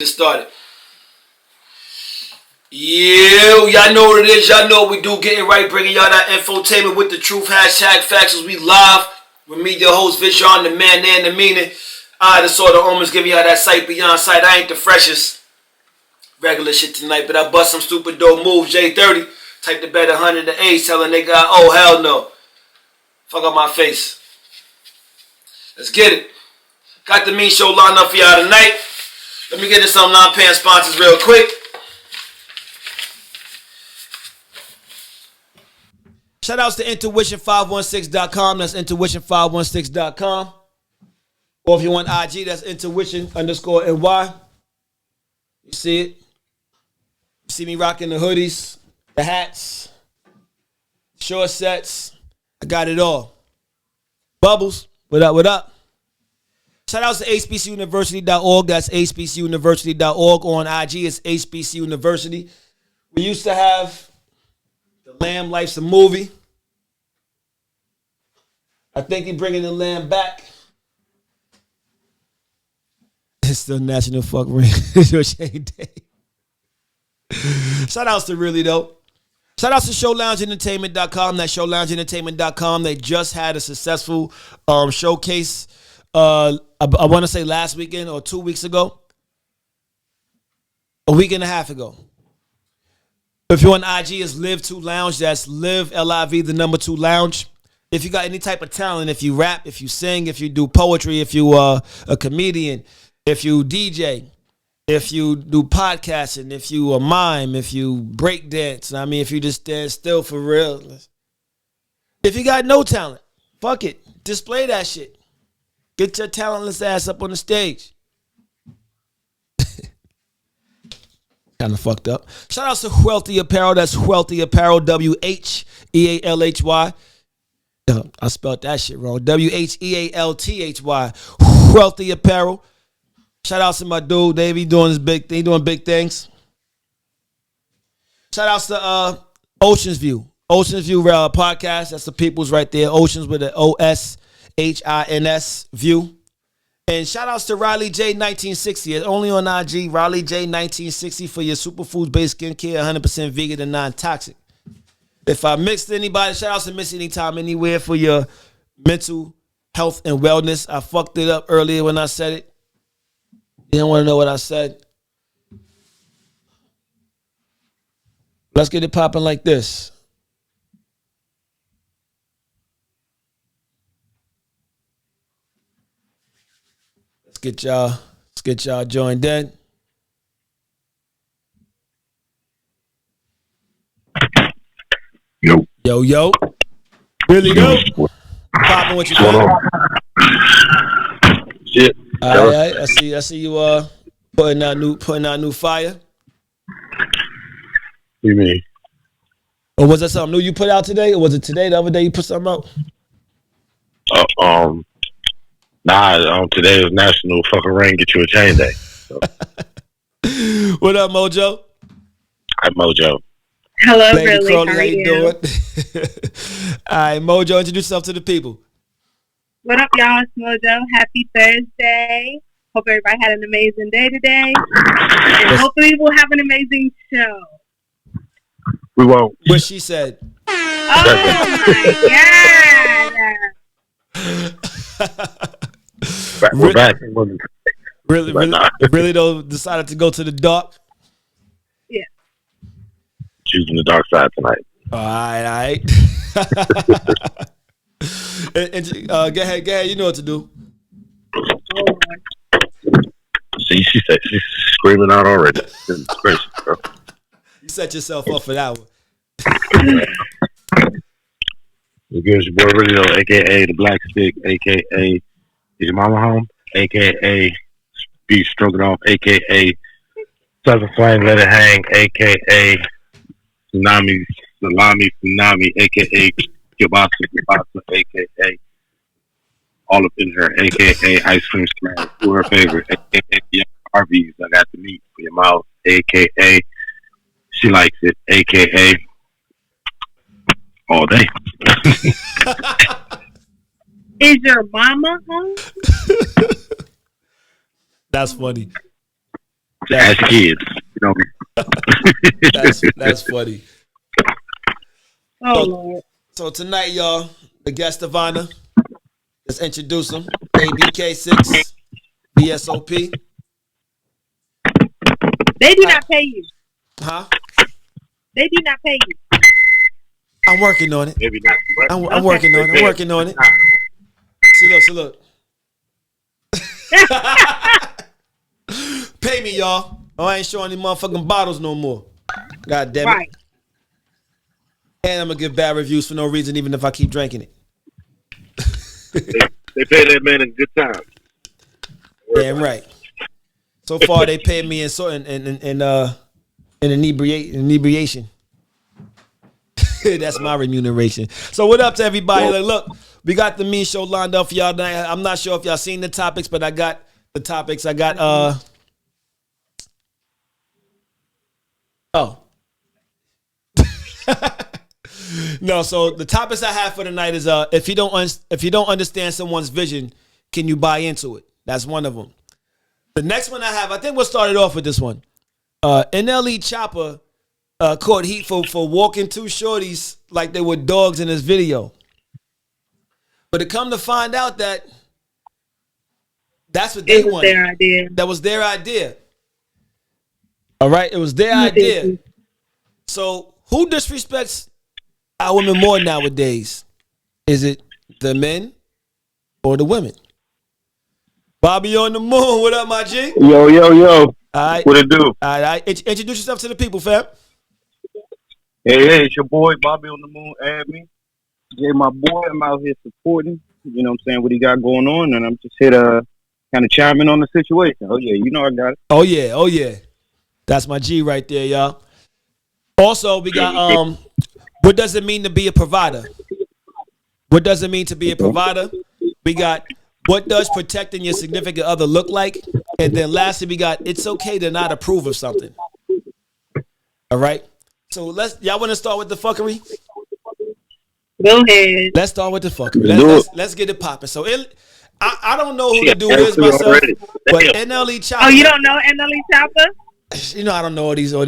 Get started. Yeah, y'all know what it is. Y'all know what we do. Getting right, bringing y'all that infotainment with the truth. Hashtag Factuals. We live with me, your host, Vision, the man and the meaning. I just saw the omens giving y'all that sight beyond sight. I ain't the freshest. Regular shit tonight, but I bust some stupid dope moves. J30. Type the bet 108. Telling nigga, oh hell no. Fuck up my face. Let's get it. Got the mean show lined up for y'all tonight. Let me get into some non-paying sponsors real quick. Shout outs to intuition516.com. That's intuition516.com. Or if you want IG, that's intuition_NY. You see it? You see me rocking the hoodies, the hats, short sets. I got it all. Bubbles, what up, what up? Shout outs to hbcuniversity.org. That's hbcuniversity.org. On IG, it's HBC University. We used to have The Lamb Life's a Movie. I think they're bringing the Lamb back. It's still National Fuck Ring. Day. Shout outs to Really Though. Shout outs to ShowLoungeEntertainment.com. That's ShowLoungeEntertainment.com. They just had a successful showcase. I want to say last weekend or 2 weeks ago. A week and a half ago. If you're on IG, it's Live2Lounge. That's Live, L-I-V, the number 2 Lounge. If you got any type of talent, if you rap, if you sing, if you do poetry, if you are a comedian, if you DJ, if you do podcasting, if you a mime, if you break dance, I mean, if you just stand still for real. If you got no talent, fuck it. Display that shit. Get your talentless ass up on the stage. Kind of fucked up. Shout out to Wealthy Apparel. That's Wealthy Apparel. WHEALTHY. I spelled that shit wrong. WHEALTHY. Wealthy Apparel. Shout out to my dude. They be doing this big thing. Doing big things. Shout out to Oceans View. Oceans View podcast. That's the people's right there. Oceans with an OSHINS View. And shout outs to Riley J 1960. It's only on IG. Riley J 1960 for your superfoods based skincare, 100% vegan and non-toxic. If I mixed anybody, shout outs to Miss Anytime Anywhere for your mental health and wellness. I fucked it up earlier when I said it. You didn't want to know what I said. Let's get it popping like this. Let's get y'all joined in. Yo. Really go. Popping what you got. Shit. All right. I see you putting out new fire. What do you mean? Or was that something new you put out today? Or was it today, the other day you put something out? Today is National Fucking Rain Get You a Chain Day. So. What up, Mojo? Hi, Mojo. Hello, Lady Really. Crowley, How how you doing? All right, Mojo, introduce yourself to the people. What up, y'all? It's Mojo. Happy Thursday. Hope everybody had an amazing day today. And hopefully we'll have an amazing show. We won't. What she said. Oh, my God. We're back. Really though, decided to go to the dark. Yeah. Choosing the dark side tonight. All right. and go ahead. You know what to do. See, she said she's screaming out already. It's crazy, bro. You set yourself up for that one. It's your boy Really Though, a.k.a. The Black Stick, a.k.a. Is Your Mama Home, a.k.a. Beef Stroganoff, a.k.a. Southern Flame Let It Hang, a.k.a. Tsunami, a.k.a. Kibasa, a.k.a. All up in her, a.k.a. Ice Cream Smash, who her favorite, a.k.a. Young Harvey's, I got the meat for your mouth, a.k.a. She Likes It, a.k.a. All Day. Is your mama home? That's funny. Ask your kids. You know. That's funny. Oh, Lord. So tonight, y'all, the guest of honor. Let's introduce him. ABK6 VSOP. They do not pay you. Huh? They do not pay you. I'm working on it. Maybe not. I'm working on it. I'm working on it. See, look. Pay me, y'all. Oh, I ain't showing any motherfucking bottles no more. God damn it. Right. And I'm gonna give bad reviews for no reason, even if I keep drinking it. They pay that man a good time. Damn right. So far, they paid me in inebriation. That's my remuneration. So what up to everybody? Like, look, we got the Me Show lined up for y'all tonight. I'm not sure if y'all seen the topics, but I got the topics. I got no. So the topics I have for tonight is if you don't understand someone's vision, can you buy into it? That's one of them. The next one I have, I think we'll start it off with this one. NLE Chopper caught heat for walking two shorties like they were dogs in his video. But to come to find out that that's what they wanted. Their idea. That was their idea. All right, it was their idea. So who disrespects our women more nowadays? Is it the men or the women? Bobby on the moon. What up, my G? Yo. All right. What it do? All right. Introduce yourself to the people, fam. Hey, it's your boy Bobby on the moon. Add me. Yeah, my boy. I'm out here supporting. You know what I'm saying? What he got going on, and I'm just here to kind of chime in on the situation. Oh yeah, you know I got it. Oh yeah. That's my G right there, y'all. Also, we got what does it mean to be a provider? What does it mean to be a provider? We got what does protecting your significant other look like? And then lastly, we got it's okay to not approve of something. All right. So y'all want to start with the fuckery? Go ahead. Let's start with the fuckery. Let's get it popping. So I don't know who the dude is myself, already. but NLE Chopper. Oh, you don't know NLE Chopper? You know I don't know all these Young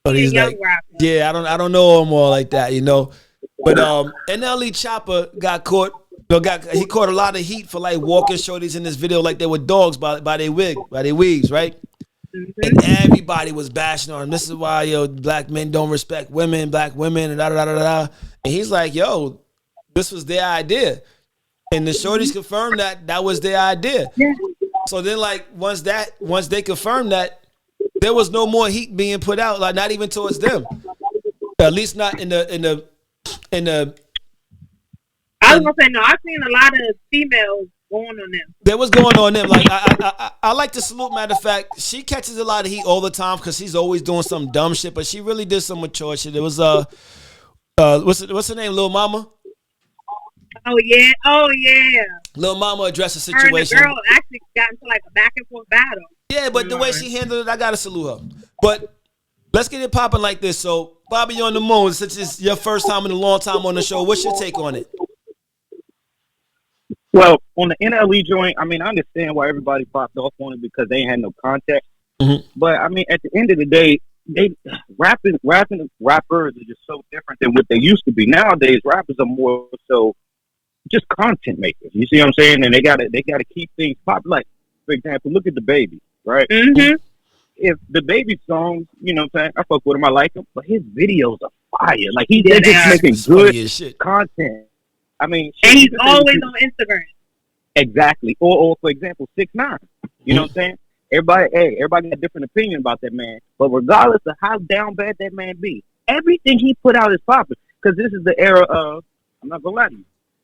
like rapper. yeah, I don't know them all like that, you know. But NLE Chopper got caught. He caught a lot of heat for like walking shorties in this video like they were dogs by their wigs, right? Mm-hmm. And everybody was bashing on him. This is why black men don't respect women, black women, and da da da da. And he's like, yo, this was their idea, and the shorties confirmed that was their idea. Yeah. So then, like once they confirmed that, there was no more heat being put out, like not even towards them. At least not in the. I was gonna say no. I've seen a lot of females going on them. There was going on them. Like I like to salute. Matter of fact, she catches a lot of heat all the time because she's always doing some dumb shit. But she really did some mature shit. It was what's her name? Lil Mama. Oh yeah. Lil Mama addressed the Her and the situation. girl actually got into like a back and forth battle. Yeah, but the way she handled it, I gotta salute her. But let's get it popping like this. So, Bobby on the moon, since it's your first time in a long time on the show, what's your take on it? Well, on the NLE joint, I mean, I understand why everybody popped off on it because they ain't had no context. Mm-hmm. But I mean, at the end of the day, rappers are just so different than what they used to be. Nowadays, rappers are more so just content makers. You see what I'm saying? And they gotta keep things pop. Like, for example, look at the Baby, right? Mm-hmm. If the Baby songs, you know what I'm saying, I fuck with him, I like him, but his videos are fire. Like they're just making good content. I mean, and he's always on Instagram. Exactly. Or for example, 6ix9ine. You know what I'm saying? Everybody got a different opinion about that man. But regardless of how down bad that man be, everything he put out is popping. Because this is the era of, I'm not gonna lie to you.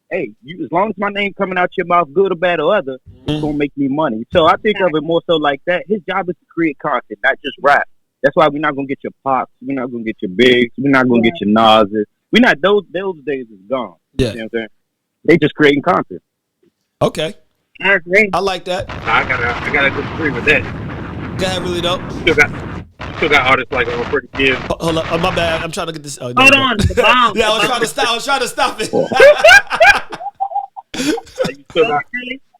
Hey, as long as my name coming out your mouth, good or bad or other, it's gonna make me money. So I think of it more so like that. His job is to create content, not just rap. That's why we're not gonna get your Pops, we're not gonna get your Bigs, we're not gonna get your Nas's. We're not those days is gone. Yeah. You know what I'm saying? They just creating content. Okay. I agree. I like that. I gotta disagree with that. Go ahead, really dope. Still got artists like Pretty Kids. Hold on, my bad. I'm trying to get this. Hold on, the bomb. Yeah, I was trying to stop it.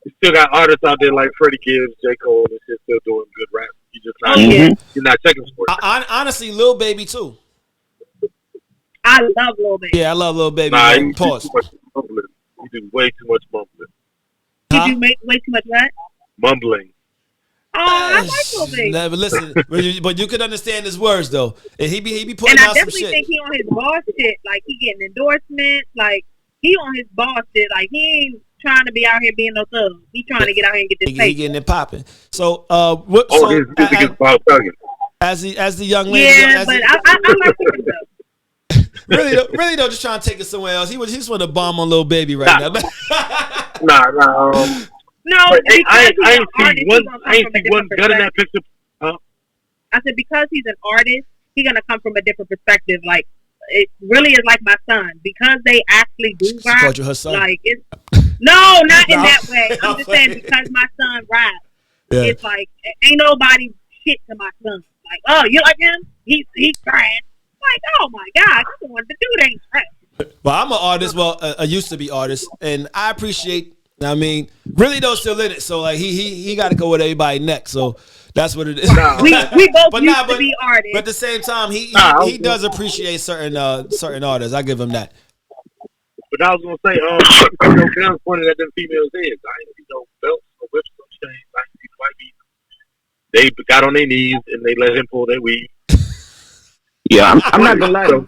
You still got artists out there like Freddie Gibbs, J. Cole, and shit still doing good rap. You just not. yeah. You're not checking for it. Honestly, Lil Baby too. I love Lil Baby. Yeah, I love Lil Baby. Nah, you do Pause. too much mumbling. You do way too much mumbling. Did you make way too much what? Mumbling. Oh, I like Lil Baby. Nah, but listen, but you can understand his words though, and he be putting And I out some definitely shit. think he on his boss shit. Like, he getting endorsements. Like, he on his boss shit. Like, he ain't trying to be out here being no thug. He trying to get out here and get this He paper. getting it popping. So, This against Bob Thuggin. as the young lady, Yeah, but I like him though. really though, just trying to take it somewhere else. He just want to bomb on Lil Baby right now. Nah. No, I because he's an ain't artist, see one. he's gonna I ain't come from see a one different gun in that perspective. picture. I said, because he's an artist, he's gonna come from a different perspective. Like, it really is like my son, because they actually do She rap. called you her son? Like, it's no, not in No. that way. I'm just saying, because my son raps, Yeah. it's like ain't nobody shit to my son. Like, oh, you like him? He's trash. Like, oh my god, come on, the dude ain't trash. Well, I'm an artist. Well, I used to be artist, and I appreciate. I mean, really though, still in it. So like, he got to go with everybody next. So that's what it is. We both used to be artists. But at the same time, he does appreciate certain artists. I give him that. But I was gonna say, no guns pointed at them females' heads. I ain't see no belts, no whips, no chains. I ain't see white beat. They got on their knees and they let him pull their weed. Yeah, I'm not gonna lie to you.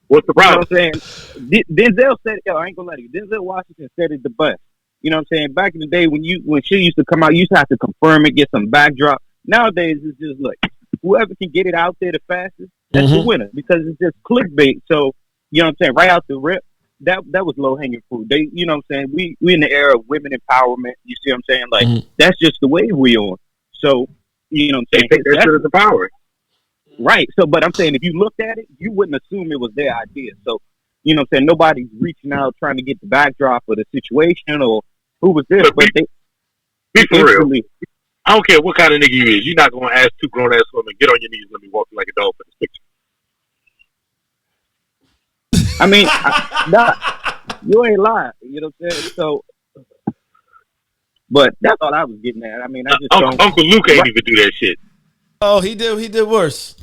What's the You know problem? what I'm saying? Denzel said, I ain't gonna lie to you. Denzel Washington said it the best. You know what I'm saying? Back in the day when shit used to come out, you used to have to confirm it, get some backdrop. Nowadays it's just like whoever can get it out there the fastest, that's the winner, because it's just clickbait. So, you know what I'm saying, right out the rip, that was low hanging fruit. They, you know what I'm saying, we in the era of women empowerment, you see what I'm saying? Like that's just the wave we on. So, you know what I'm saying? They think that shit is empowering. Right. So, but I'm saying if you looked at it, you wouldn't assume it was their idea. So, you know what I'm saying? Nobody's reaching out trying to get the backdrop of the situation or who was this, but they Be for real. I don't care what kind of nigga you is. You're not gonna ask two grown ass women, get on your knees, let me walk you like a dog for this picture. I mean, you ain't lying. You know what I'm saying? So, but that's all I was getting at. I mean, I just don't. Uncle Luke ain't even do that shit. Oh, he did worse.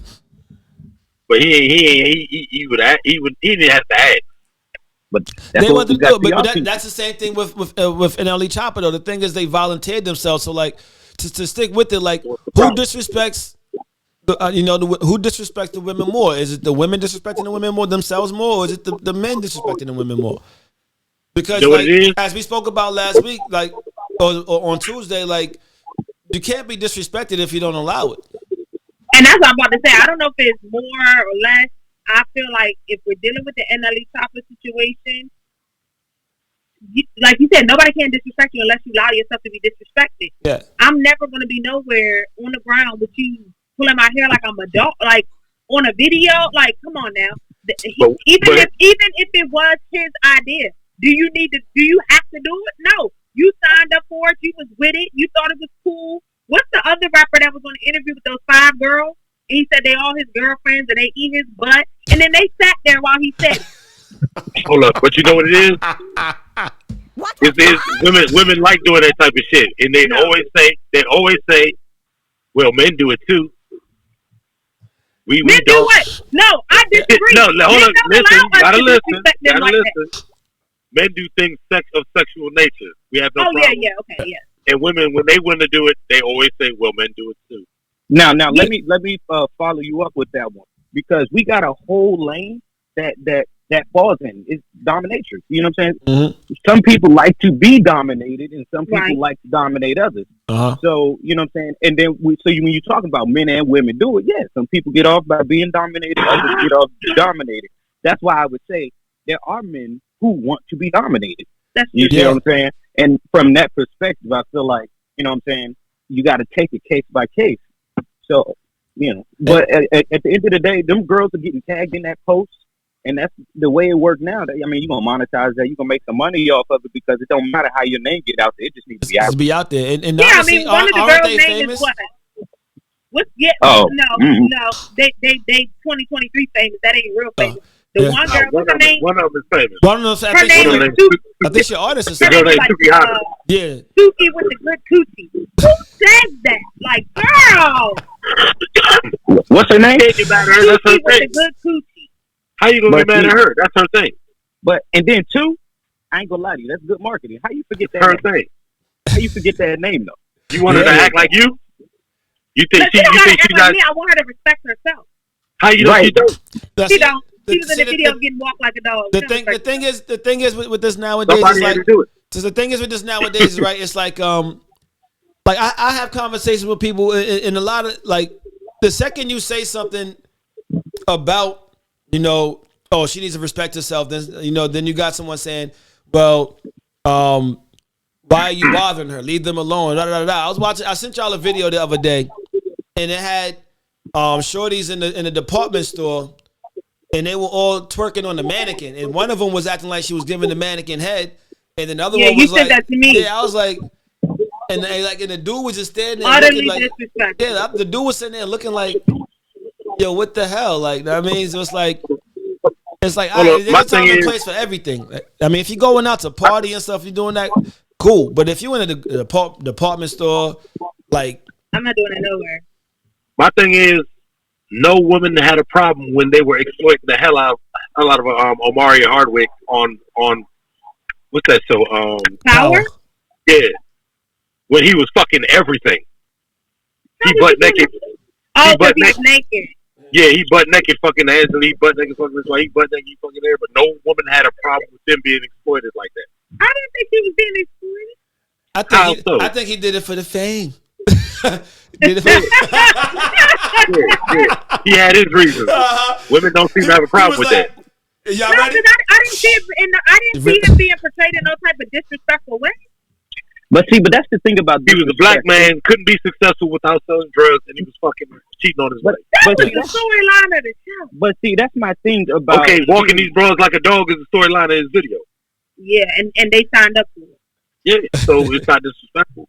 But he didn't have to act. But They that's what want we to got do it, to but that's the same thing with NLE Chopper though. The thing is, they volunteered themselves. So like to stick with it, like who disrespects who disrespects the women more? Is it the women disrespecting the women more themselves more, or is it the men disrespecting the women more? Because You know what it is? as we spoke about last week, like or on Tuesday, like you can't be disrespected if you don't allow it. And that's what I'm about to say. I don't know if it's more or less. I feel like if we're dealing with the NLE Chopper situation, like you said, nobody can disrespect you unless you allow yourself to be disrespected. Yeah. I'm never going to be nowhere on the ground with you pulling my hair like I'm a dog, like on a video. Like, come on now. Even if it was his idea, do you have to do it? No. You signed up for it. You was with it. You thought it was cool. What's the other rapper that was on the interview with those 5 girls? And he said they all his girlfriends and they eat his butt. And then they sat there while he said it. Hold up, but you know what it is? It's women like doing that type of shit, and they always say, well, men do it too. We Men do don't. what? No, I disagree. No, hold Men on, don't listen, allow us gotta to listen, disrespect them gotta like listen. that. Men do things of sexual nature. We have no Oh problem. yeah, okay, yeah. And women, when they want to do it, they always say, well, men do it too. Now, let me follow you up with that one, because we got a whole lane that falls in. It's dominatrix. You know what I'm saying? Mm-hmm. Some people like to be dominated, and some people like to dominate others. Uh-huh. So you know what I'm saying. And then when you talk about men and women do it, yeah, some people get off by being dominated, others get off dominated. That's why I would say there are men who want to be dominated. You see what I'm saying? And from that perspective, I feel like, you know what I'm saying, you got to take it case by case. So, you know, but at the end of the day, them girls are getting tagged in that post, and that's the way it works now. I mean, you're going to monetize that. You're going to make some money off of it, because it don't matter how your name get out there. It just needs to be out there. Be out there. And yeah, honestly, I mean, one of the aren't girls' they name famous? is what? What's no, they 2023 famous. That ain't real famous. The one girl, what's her name? One of them is famous. One of those. Her name is Suki. I think your artist is Her name is like, Suki Hana. yeah. Suki with the good coochie. Who says that? Like, girl, Oh, What's her name? Can't get mad at her. That's her Coochie with thing. a good coochie. How you gonna But get mad at her? That's her thing. But and then two, I ain't gonna lie to you. That's good marketing. How you forget that? Her name? thing. How you forget that name though? You want her to act like you? You think But she? she don't You gotta think act she like got? me. I want her to respect herself. How you know she don't? Now, She see, don't. She was in the see, video getting walked like a dog. The She don't thing, the respect thing herself. is, the thing is with this nowadays Somebody is had like, to do it. so the thing is with this nowadays, right? It's like I have conversations with people in a lot of like the second you say something about, you know, oh, she needs to respect herself, then then you got someone saying, well, why are you bothering her? Leave them alone. Da, da, da, da. I sent y'all a video the other day, and it had shorties in the department store, and they were all twerking on the mannequin, and one of them was acting like she was giving the mannequin head, and then the other one was you said like, that to me. yeah, I was like, and the dude was just standing there Utterly looking like, disrespectful. yeah, the dude was sitting there looking like, yo, what the hell? Like, I mean, so it's like Hold on, there's my a time thing and is- place for everything. I mean, if you're going out to party and stuff, you're doing that, cool. But if you're in a department store, like, I'm not doing it nowhere. My thing is, no woman had a problem when they were exploiting the hell out of Omari Hardwick on what's that show? Power? Yeah, when he was fucking everything. He butt naked. Oh, He butt because he's naked. Yeah, he butt naked fucking Angela. He butt naked fucking this way. He butt naked. He fucking there. But no woman had a problem with them being exploited like that. I didn't think he was being exploited. I think he did it for the fame. Yeah. He had his reasons. Women don't seem to have a problem with that. Y'all No, ready? because I didn't see it. I didn't see him being portrayed in no type of disrespectful way. But see, but that's the thing about He was a black man, couldn't be successful without selling drugs, and he was fucking cheating on his wife. That But was the storyline of the show. But see, that's my thing about. Okay, walking these bros like a dog is the storyline of his video. Yeah, and they signed up for it. Yeah, so it's not disrespectful.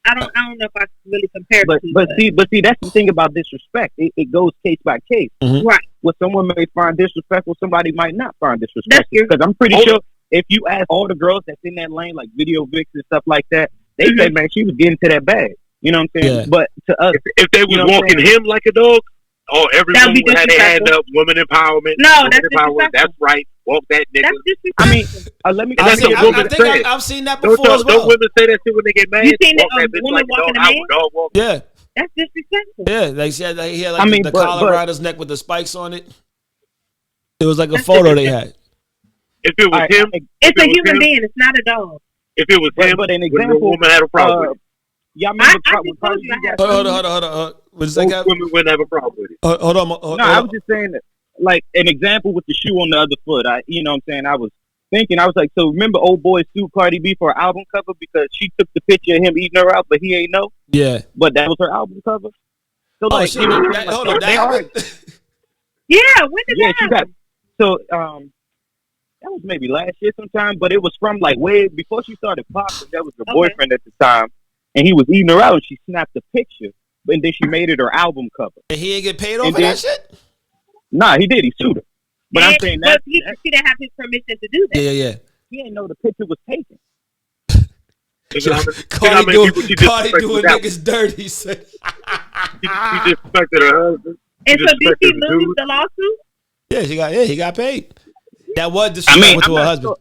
I don't know if I can really compare But the two. see, that's the thing about disrespect. It goes case by case. Right. What someone may find disrespectful, somebody might not find That's disrespectful. true. Because I'm pretty sure if you ask all the girls that's in that lane, like video Vics and stuff like that, they say, man, she was getting to that bag. You know what I'm saying? Yeah. But to us, If they was You know what I'm walking him like a dog, every That would be woman had their hand disrespectful. up, women empowerment. No, women that's empowerment. disrespectful. That's right. Walk that nigga. That's disrespectful. I mean, let me. And that's I what women think say. I've seen that Don't, before as well. don't women say that shit when they get mad? You seen Walk a that bitch woman like a walking dog. a I man? would dog walk. Yeah, That's disrespectful. yeah. Like he had like I mean, the but- collar but- around his neck with the spikes on it. It was like a That's photo they had. If it was him, It's If it a was human him- being. It's not a dog. if it was him, But an no example, woman had a problem with it. y'all remember I when just Cardi told B you I got had Hold on. What is that Most guy? women wouldn't have a problem with it. Hold on. No, I was just saying that, like an example with the shoe on the other foot. You know what I'm saying? I was thinking, I was like, so remember old boy sued Cardi B for her album cover because she took the picture of him eating her out, but he ain't know. Yeah. But that was her album cover. So Oh like, shit! you know what I'm saying? Hold Like, on. they That are- happened? Yeah, when did yeah, that she happen? got. So that was maybe last year sometime, but it was from like way before she started popping. That was her Okay. boyfriend at the time, and he was eating her out. And she snapped a picture, and then she made it her album cover. And he ain't get paid off And for then- that shit. Nah, he did. He sued her. But I'm And- saying but that she didn't have his permission to do that. Yeah. he didn't know the picture was taken. Think how many Cardi people she disrespected doing that niggas dirty. He said. She disrespected her husband. And so did she disrespected the lose dude. the lawsuit? He got paid. That was I disrespectful mean, to I'm her not husband. sure.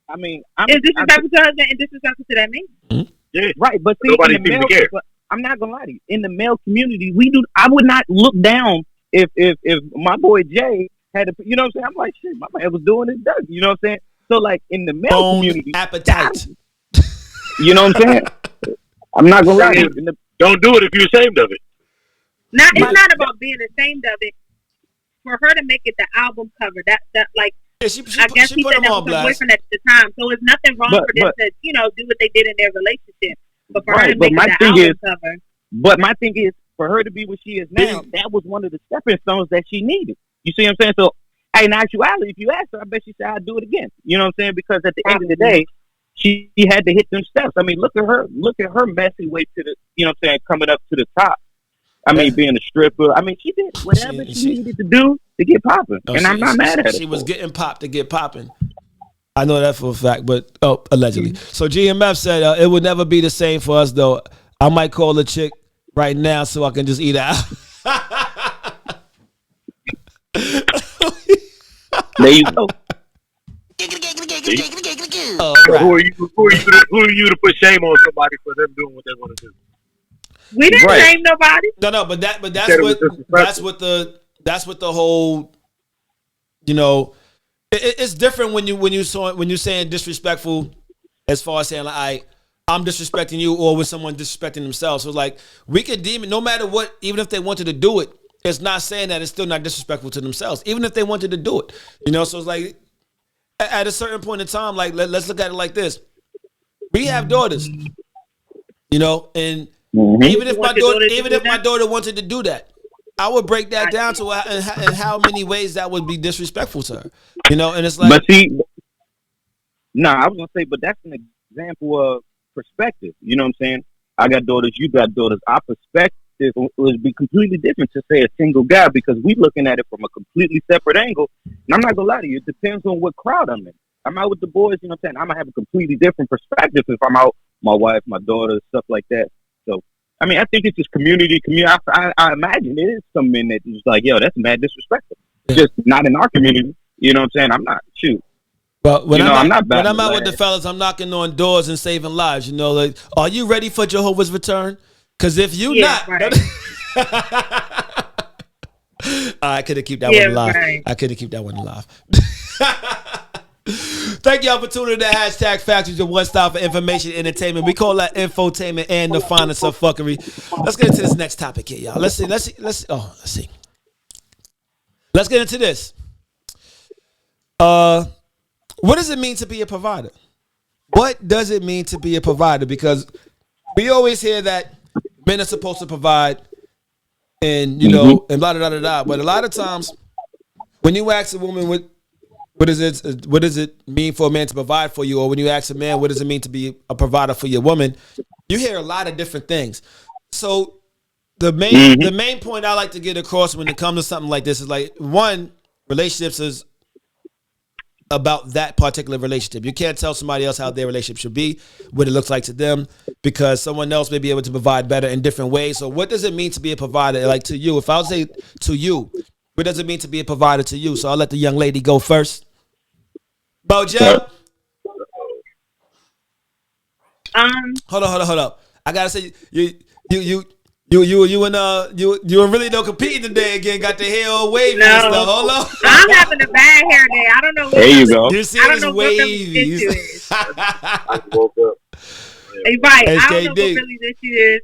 I mean, I'm, It's disrespectful to her husband and disrespectful to that man. Yeah. right, but see, Nobody in the seems to male, care. but I'm not gonna lie to you. In the male community, we do. I would not look down if my boy Jay had to. You know what I'm saying? I'm like, shit, my man was doing his dirt. You know what I'm saying? So like in the male Bone community, appetite. you know what I'm saying? I'm not gonna lie to you. In the, Don't do it if you're ashamed of it. It's not about being ashamed of it. For her to make it the album cover, that like Yeah, she I guess she he put said him that on was her blast. boyfriend at the time. So it's nothing wrong But- for them to, do what they did in their relationship. But for her Right, to but make my it the thing album is- cover, but my thing is, for her to be what she is now, that was one of the stepping stones that she needed. You see what I'm saying? So, hey, in actuality, if you ask her, I bet she said, I'd do it again. You know what I'm saying? Because at the end of the day, she had to hit them steps. I mean, look at her messy way to the, you know what I'm saying, coming up to the top. I mean, being a stripper. I mean, she did whatever she needed to do to get popping. Oh, And I'm not mad at her. She was getting popped to get popping. I know that for a fact, but allegedly. So GMF said it would never be the same for us though. I might call a chick right now so I can just eat out. There you go. All So right. who are you to put shame on somebody for them doing what they want to do? We didn't Right. name nobody. No, but Said it was that's what the whole, you know, it's different when you saying disrespectful, as far as saying like I'm disrespecting you, or when someone disrespecting themselves. So like we could deem it no matter what, even if they wanted to do it, it's not saying that it's still not disrespectful to themselves, even if they wanted to do it. You know, so it's like at a certain point in time, like let's look at it like this: we have daughters, you know, and even if my daughter wanted to do that, I would break that down to in how many ways that would be disrespectful to her, you know. And it's like, But see, I was gonna say, but that's an example of perspective. You know what I'm saying? I got daughters, you got daughters. Our perspective would be completely different to say a single guy, because we looking at it from a completely separate angle. And I'm not gonna lie to you, it depends on what crowd I'm in. I'm out with the boys, you know what I'm saying? I'm gonna have a completely different perspective if I'm out with my wife, my daughter, stuff like that. So I mean, I think it's just community. I imagine it is some men that is like, yo, that's mad disrespectful. Just not in our community. You know what I'm saying? I'm not, shoot. but when I'm not when I'm out with the fellas, I'm knocking on doors and saving lives. You know, like, are you ready for Jehovah's return? Because if you not, right. I could have kept that one alive. Right. I could have kept that one alive. Thank y'all for tuning in to hashtag Factuals, your one stop for information and entertainment. We call that infotainment and the finest of fuckery. Let's get into this next topic here, y'all. Let's see. Let's get into this. What does it mean to be a provider? What does it mean to be a provider? Because we always hear that men are supposed to provide, and you know, and blah blah blah blah. But a lot of times, when you ask a woman what does it mean for a man to provide for you, or when you ask a man what does it mean to be a provider for your woman, you hear a lot of different things. So the main point I like to get across when it comes to something like this is like, one, relationships is about that particular relationship. You can't tell somebody else how their relationship should be, what it looks like to them, because someone else may be able to provide better in different ways. So what does it mean to be a provider? Like to you, if I would say to you, what does it mean to be a provider to you? So I'll let the young lady go first. Bojo. Hold up. I gotta say you really don't competing today again. Got the hair all wavy and stuff. Hold on. I'm having a bad hair day. I don't know what There you go. You see I don't it's know what wavy. really this is. I woke up. Hey, right. I don't know SKD. what really this is.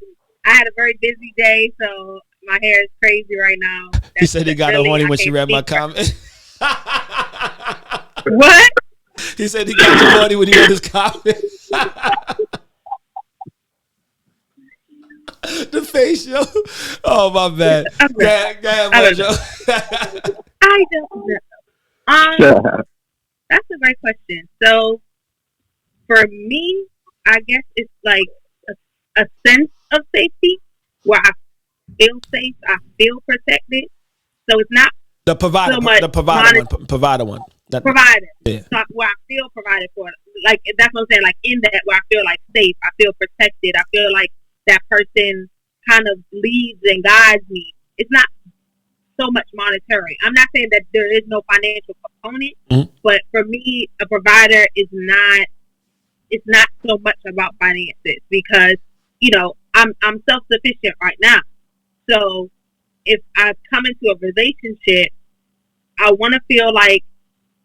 I had a very busy day, so my hair is crazy right now. He said he got a horny when she read my comment. What? He said he got the horny when he read his comment. The face, yo. Oh, my bad. Go ahead, Bojo. I don't know. That's a great question. So, for me, I guess it's like a sense of safety where I feel safe, I feel protected. So it's not The provider, so much provider one. Provided. Yeah. So where I feel provided for. Like, that's what I'm saying. Like, in that, where I feel like safe, I feel protected, I feel like that person kind of leads and guides me. It's not so much monetary. I'm not saying that there is no financial component, but for me, a provider is not. It's not so much about finances, because you know I'm self-sufficient right now. So if I come into a relationship, I want to feel like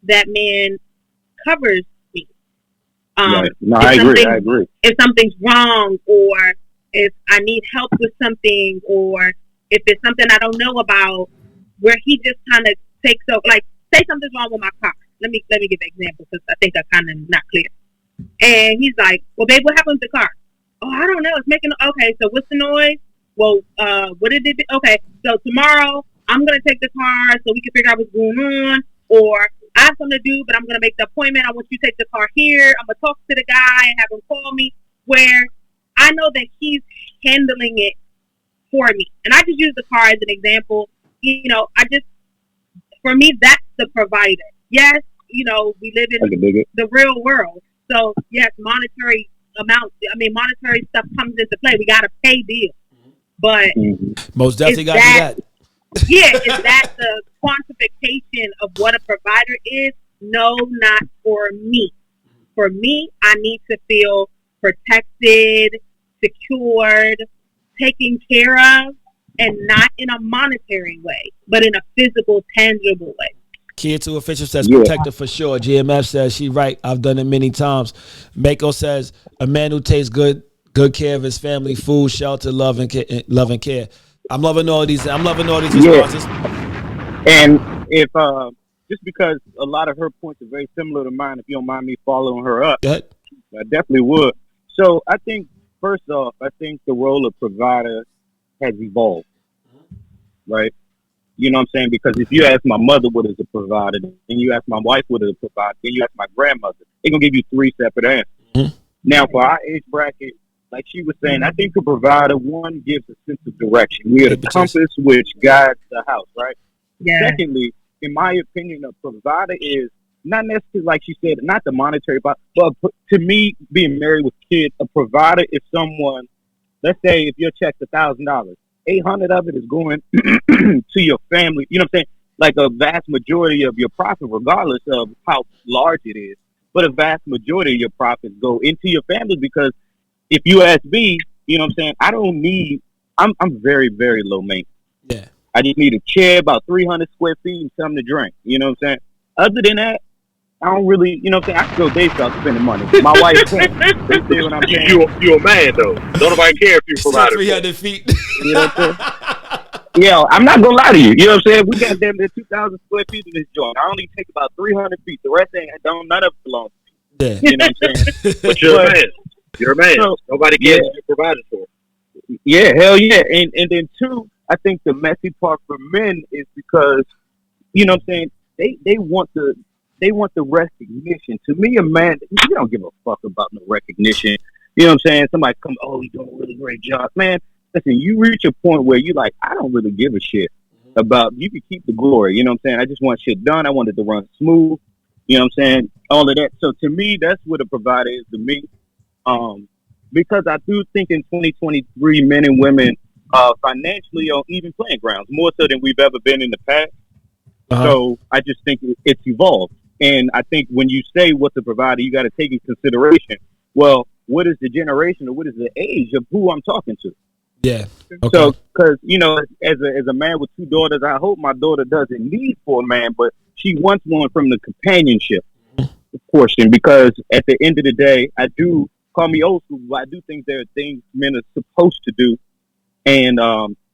that man covers me. Right. No, I agree. If something's wrong, or if I need help with something, or if it's something I don't know about, where he just kind of takes over. Like, say something's wrong with my car. Let me give an example, because I think I'm kind of not clear. And he's like, "Well, babe, what happened with the car?" "Oh, I don't know. It's making okay. So what's the noise?" "Well, what did it do?" "Okay, so tomorrow I'm gonna take the car so we can figure out what's going on, or I have something to do, but I'm gonna make the appointment. I want you to take the car here. I'm gonna talk to the guy and have him call me." Where I know that he's handling it for me, and I just use the car as an example. You know, for me, that's the provider. Yes, you know, we live in the real world. So yes, monetary amount. I mean, monetary stuff comes into play. We got to pay bills, but Most definitely got to do that. Yeah, is that the quantification of what a provider is? No, not for me. For me, I need to feel protected, secured, taken care of, and not in a monetary way, but in a physical, tangible way. Kid to official says protector for sure. GMF says she right. I've done it many times. Mako says a man who takes good care of his family, food, shelter, love and care. I'm loving all these. Responses. And if just because a lot of her points are very similar to mine, if you don't mind me following her up, I definitely would. So I think first off, I think the role of provider has evolved, right? You know what I'm saying? Because if you ask my mother what is a provider, and you ask my wife what is a provider, then you ask my grandmother, they're going to give you three separate answers. Mm-hmm. Now, for our age bracket, like she was saying, I think a provider, one, gives a sense of direction. We are the compass which guides the house, right? Yeah. Secondly, in my opinion, a provider is not necessarily, like she said, not the monetary, but to me, being married with kids, a provider is someone, let's say if your check's $1,000, 800 of it is going to your family. You know what I'm saying? Like a vast majority of your profit, regardless of how large it is, but a vast majority of your profits go into your family because if you ask me, you know what I'm saying? I'm very, very low maintenance. Yeah. I just need a chair, about 300 square feet, and something to drink. You know what I'm saying? Other than that, I don't really, you know what I'm saying? I can go days without spending money. My wife can't. You see what I'm saying? You a man, though. Don't nobody care if you provide 300 feet. You know what I'm saying? Yeah, I'm not going to lie to you. You know what I'm saying? We got damn near 2,000 square feet in this joint. I only take about 300 feet. The rest none of it belongs to me. Yeah. You know what I'm saying? But you're a man. You're a man. So, nobody cares what you're providing for. Yeah, hell yeah. And then two, I think the messy part for men is because, you know what I'm saying, they want the recognition. To me, a man, you don't give a fuck about no recognition. You know what I'm saying? Somebody comes, oh, he's doing a really great job. Man, listen, you reach a point where you're like, I don't really give a shit about, you can keep the glory. You know what I'm saying? I just want shit done. I want it to run smooth. You know what I'm saying? All of that. So to me, that's what a provider is to me. Because I do think in 2023, men and women financially on even playing grounds, more so than we've ever been in the past. So I just think it's evolved. And I think when you say what's a provider, you got to take into consideration, well, what is the generation or what is the age of who I'm talking to? Yeah. Okay. So, because, you know, as a man with two daughters, I hope my daughter doesn't need for a man, but she wants one from the companionship portion, because at the end of the day, I do, call me old school, but I do think there are things men are supposed to do and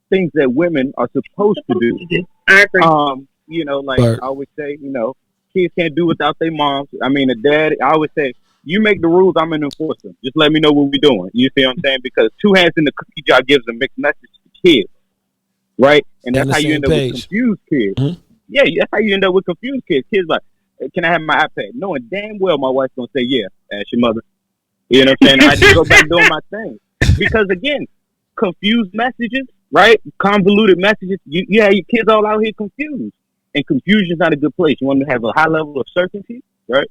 things that women are supposed to do. I agree. You know, like I always say, you know, kids can't do without their moms. I mean, a dad, I always say, you make the rules, I'm going to enforce them. Just let me know what we're doing. You see what I'm saying? Because two hands in the cookie jar gives a mixed message to kids, right? And that's how you end up with confused kids. Mm-hmm. Yeah, that's how you end up with confused kids. Kids like, hey, can I have my iPad? Knowing damn well my wife's going to say, yeah, ask your mother. You know what I'm saying? I just go back doing my thing. Because, again, confused messages, right? Convoluted messages. You have your kids all out here confused. And confusion is not a good place. You want to have a high level of certainty, right?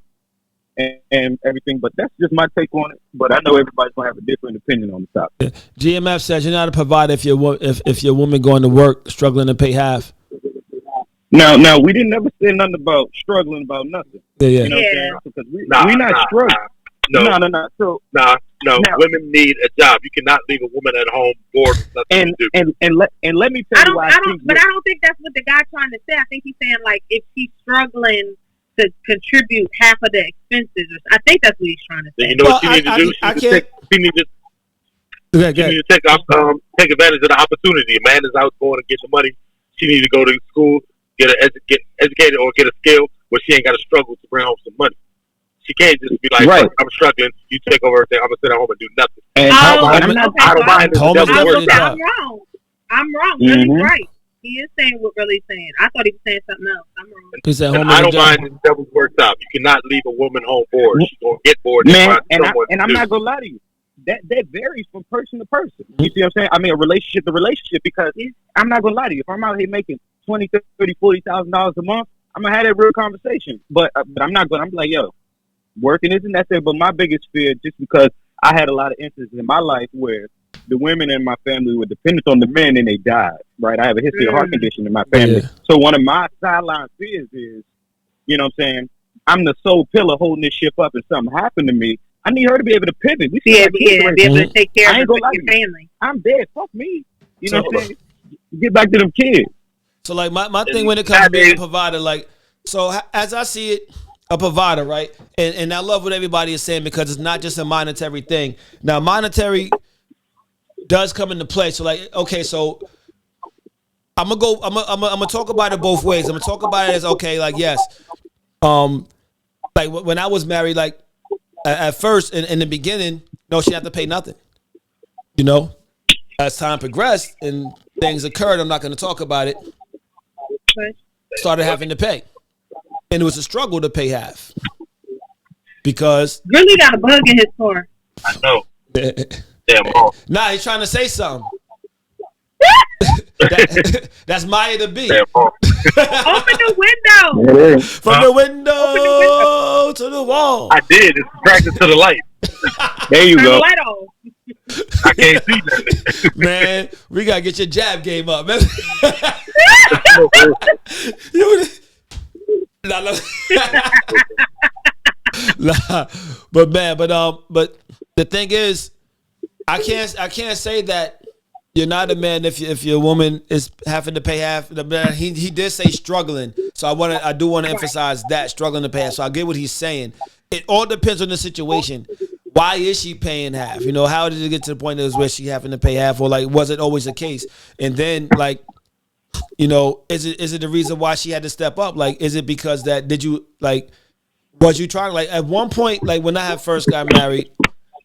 And everything. But that's just my take on it. But I know everybody's going to have a different opinion on the topic. GMF says you're not a provider if your woman going to work struggling to pay half. No, we didn't ever say nothing about struggling about nothing. Yeah. You know what I'm saying? Because we're not struggling. No. So, women need a job. You cannot leave a woman at home bored with nothing to do. And let me tell you why I don't think that's what the guy's trying to say. I think he's saying, like, if she's struggling to contribute half of the expenses, I think that's what he's trying to say. You know what she needs to do? She needs to take advantage of the opportunity. A man is out going to get the money. She needs to go to school, get educated, or get a skill where she ain't got to struggle to bring home some money. She can't just be like, right. I'm struggling, you take over everything, I'm going to sit at home and do nothing. And I don't mind this. I'm wrong. Mm-hmm. He's right. He is saying what Really's saying. I thought he was saying something else. I'm wrong. He said I don't mind this devil's work job. You cannot leave a woman home bored. She's going to get bored. Man, and I'm not going to lie to you. That varies from person to person. You see what I'm saying? I mean, a relationship to relationship, because I'm not going to lie to you. If I'm out here making $20,000, $30,000, $40,000 a month, I'm going to have that real conversation. But I'm not going to, I'm like, yo, working isn't necessary. But my biggest fear, just because I had a lot of instances in my life where the women in my family were dependent on the men and they died. Right? I have a history of heart condition in my family. Yeah. So one of my sideline fears is, you know what I'm saying, I'm the sole pillar holding this ship up and something happened to me. I need her to be able to pivot. We be able to take care of your family. I'm dead. Fuck me. You know what I'm saying? Get back to them kids. So like my thing when it comes to being a provider, like, so as I see it, a provider, right? And I love what everybody is saying because it's not just a monetary thing. Now, monetary does come into play. So like, okay, so I'm gonna talk about it both ways. I'm gonna talk about it as, okay, like, yes, like when I was married, like at first in the beginning, no, she didn't have to pay nothing. You know, as time progressed and things occurred, I'm not going to talk about it. Started having to pay, and it was a struggle to pay half because really got a bug in his car. I know. Damn. Nah, he's trying to say something. That's Maya the B. Open the window. From the window to the wall. I did. It's attracted to the light. There you Turn go. the light off. I can't see that. Man, we gotta get your jab game up, man. But man, but the thing is, I can't say that you're not a man if your woman is having to pay half. The man, he did say struggling, so I do want to emphasize that, struggling to pay half. So I get what he's saying. It all depends on the situation. Why is she paying half? You know, how did it get to the point where she having to pay half, or like was it always the case? And then like, you know, is it the reason why she had to step up? Like, is it because was you trying, like at one point, like when I had first got married,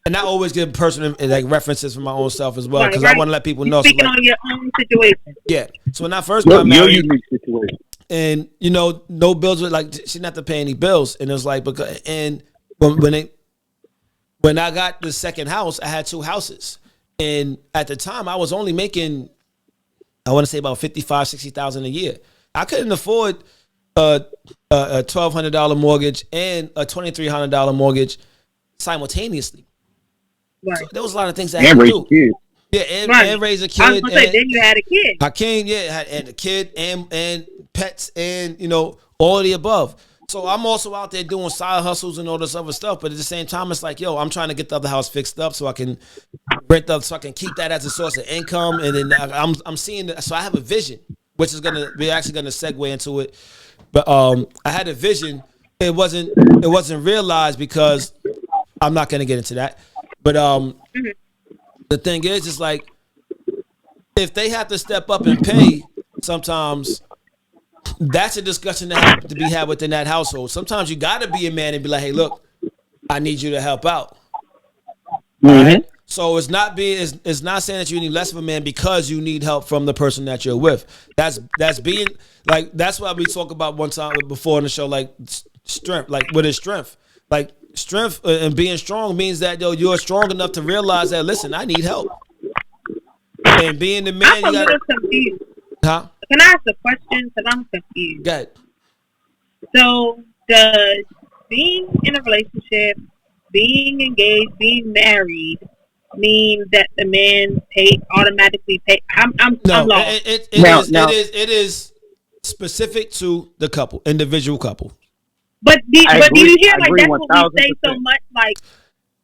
and I always give personal like references from my own self as well, because I want to let people know. Speaking on your own situation. Yeah. So when I first got married, your unique situation. And you know, no bills were like, she didn't have to pay any bills, and it was like, because and when I got the second house, I had two houses, and at the time I was only making, I want to say about $55,000-$60,000 a year. I couldn't afford a $1,200 mortgage and a $2,300 mortgage simultaneously. Right. So there was a lot of things I had to do. Kids. Yeah, and raise a kid. I was gonna say, then you had a kid. I came, and a kid and pets and, you know, all of the above. So I'm also out there doing side hustles and all this other stuff. But at the same time, it's like, yo, I'm trying to get the other house fixed up so I can rent up, so I can keep that as a source of income. And then I'm seeing that. So I have a vision, which is we're actually gonna segue into it. But I had a vision. It wasn't realized because I'm not gonna get into that. But the thing is, it's like if they have to step up and pay, sometimes that's a discussion that has to be had within that household. Sometimes you got to be a man and be like, hey, look, I need you to help out. Mm-hmm. All right? So it's not saying that you need less of a man because you need help from the person that you're with. That's being like, that's why we talk about one time before in the show, like strength, like what is strength? Like strength and being strong means that, yo, you're strong enough to realize that, listen, I need help. And being the man, I'm a little confused. Huh? Can I ask a question? Because I'm confused. Go ahead. So, does being in a relationship, being engaged, being married, mean that the man automatically pay? I'm lost. It is specific to the couple, individual couple. But do you hear like that's what we say so much? Like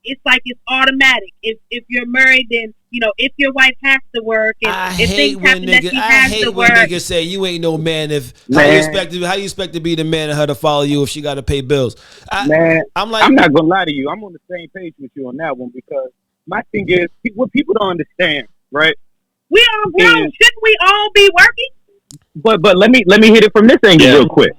it's like it's automatic. If you're married, then you know if your wife has to work. And I if hate when niggas say you ain't no man. How you expect to be the man and her to follow you if she got to pay bills? I'm not gonna lie to you. I'm on the same page with you on that one because my thing is what people don't understand, right? We all grown. Shouldn't we all be working? But let me hit it from this angle real quick.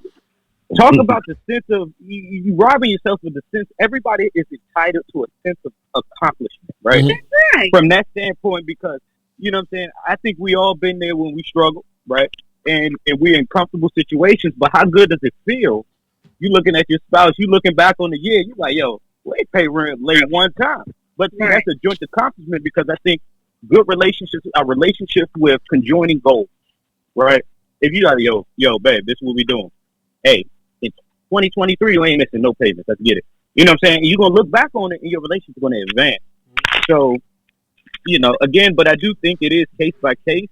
Talk about the sense of you robbing yourself of the sense. Everybody is entitled to a sense of accomplishment, right? That's right. From that standpoint, because you know what I'm saying. I think we all been there when we struggle, right? And we're in comfortable situations. But how good does it feel? You looking at your spouse, you looking back on the year, you like, yo, we ain't pay rent late one time. But see, that's a joint accomplishment because I think good relationships are relationships with conjoining goals, right? If you got yo, babe, this is what we doing. Hey, in 2023, you ain't missing no payments. Let's get it. You know what I'm saying? You're going to look back on it and your relationship's going to advance. So, again, but I do think it is case by case,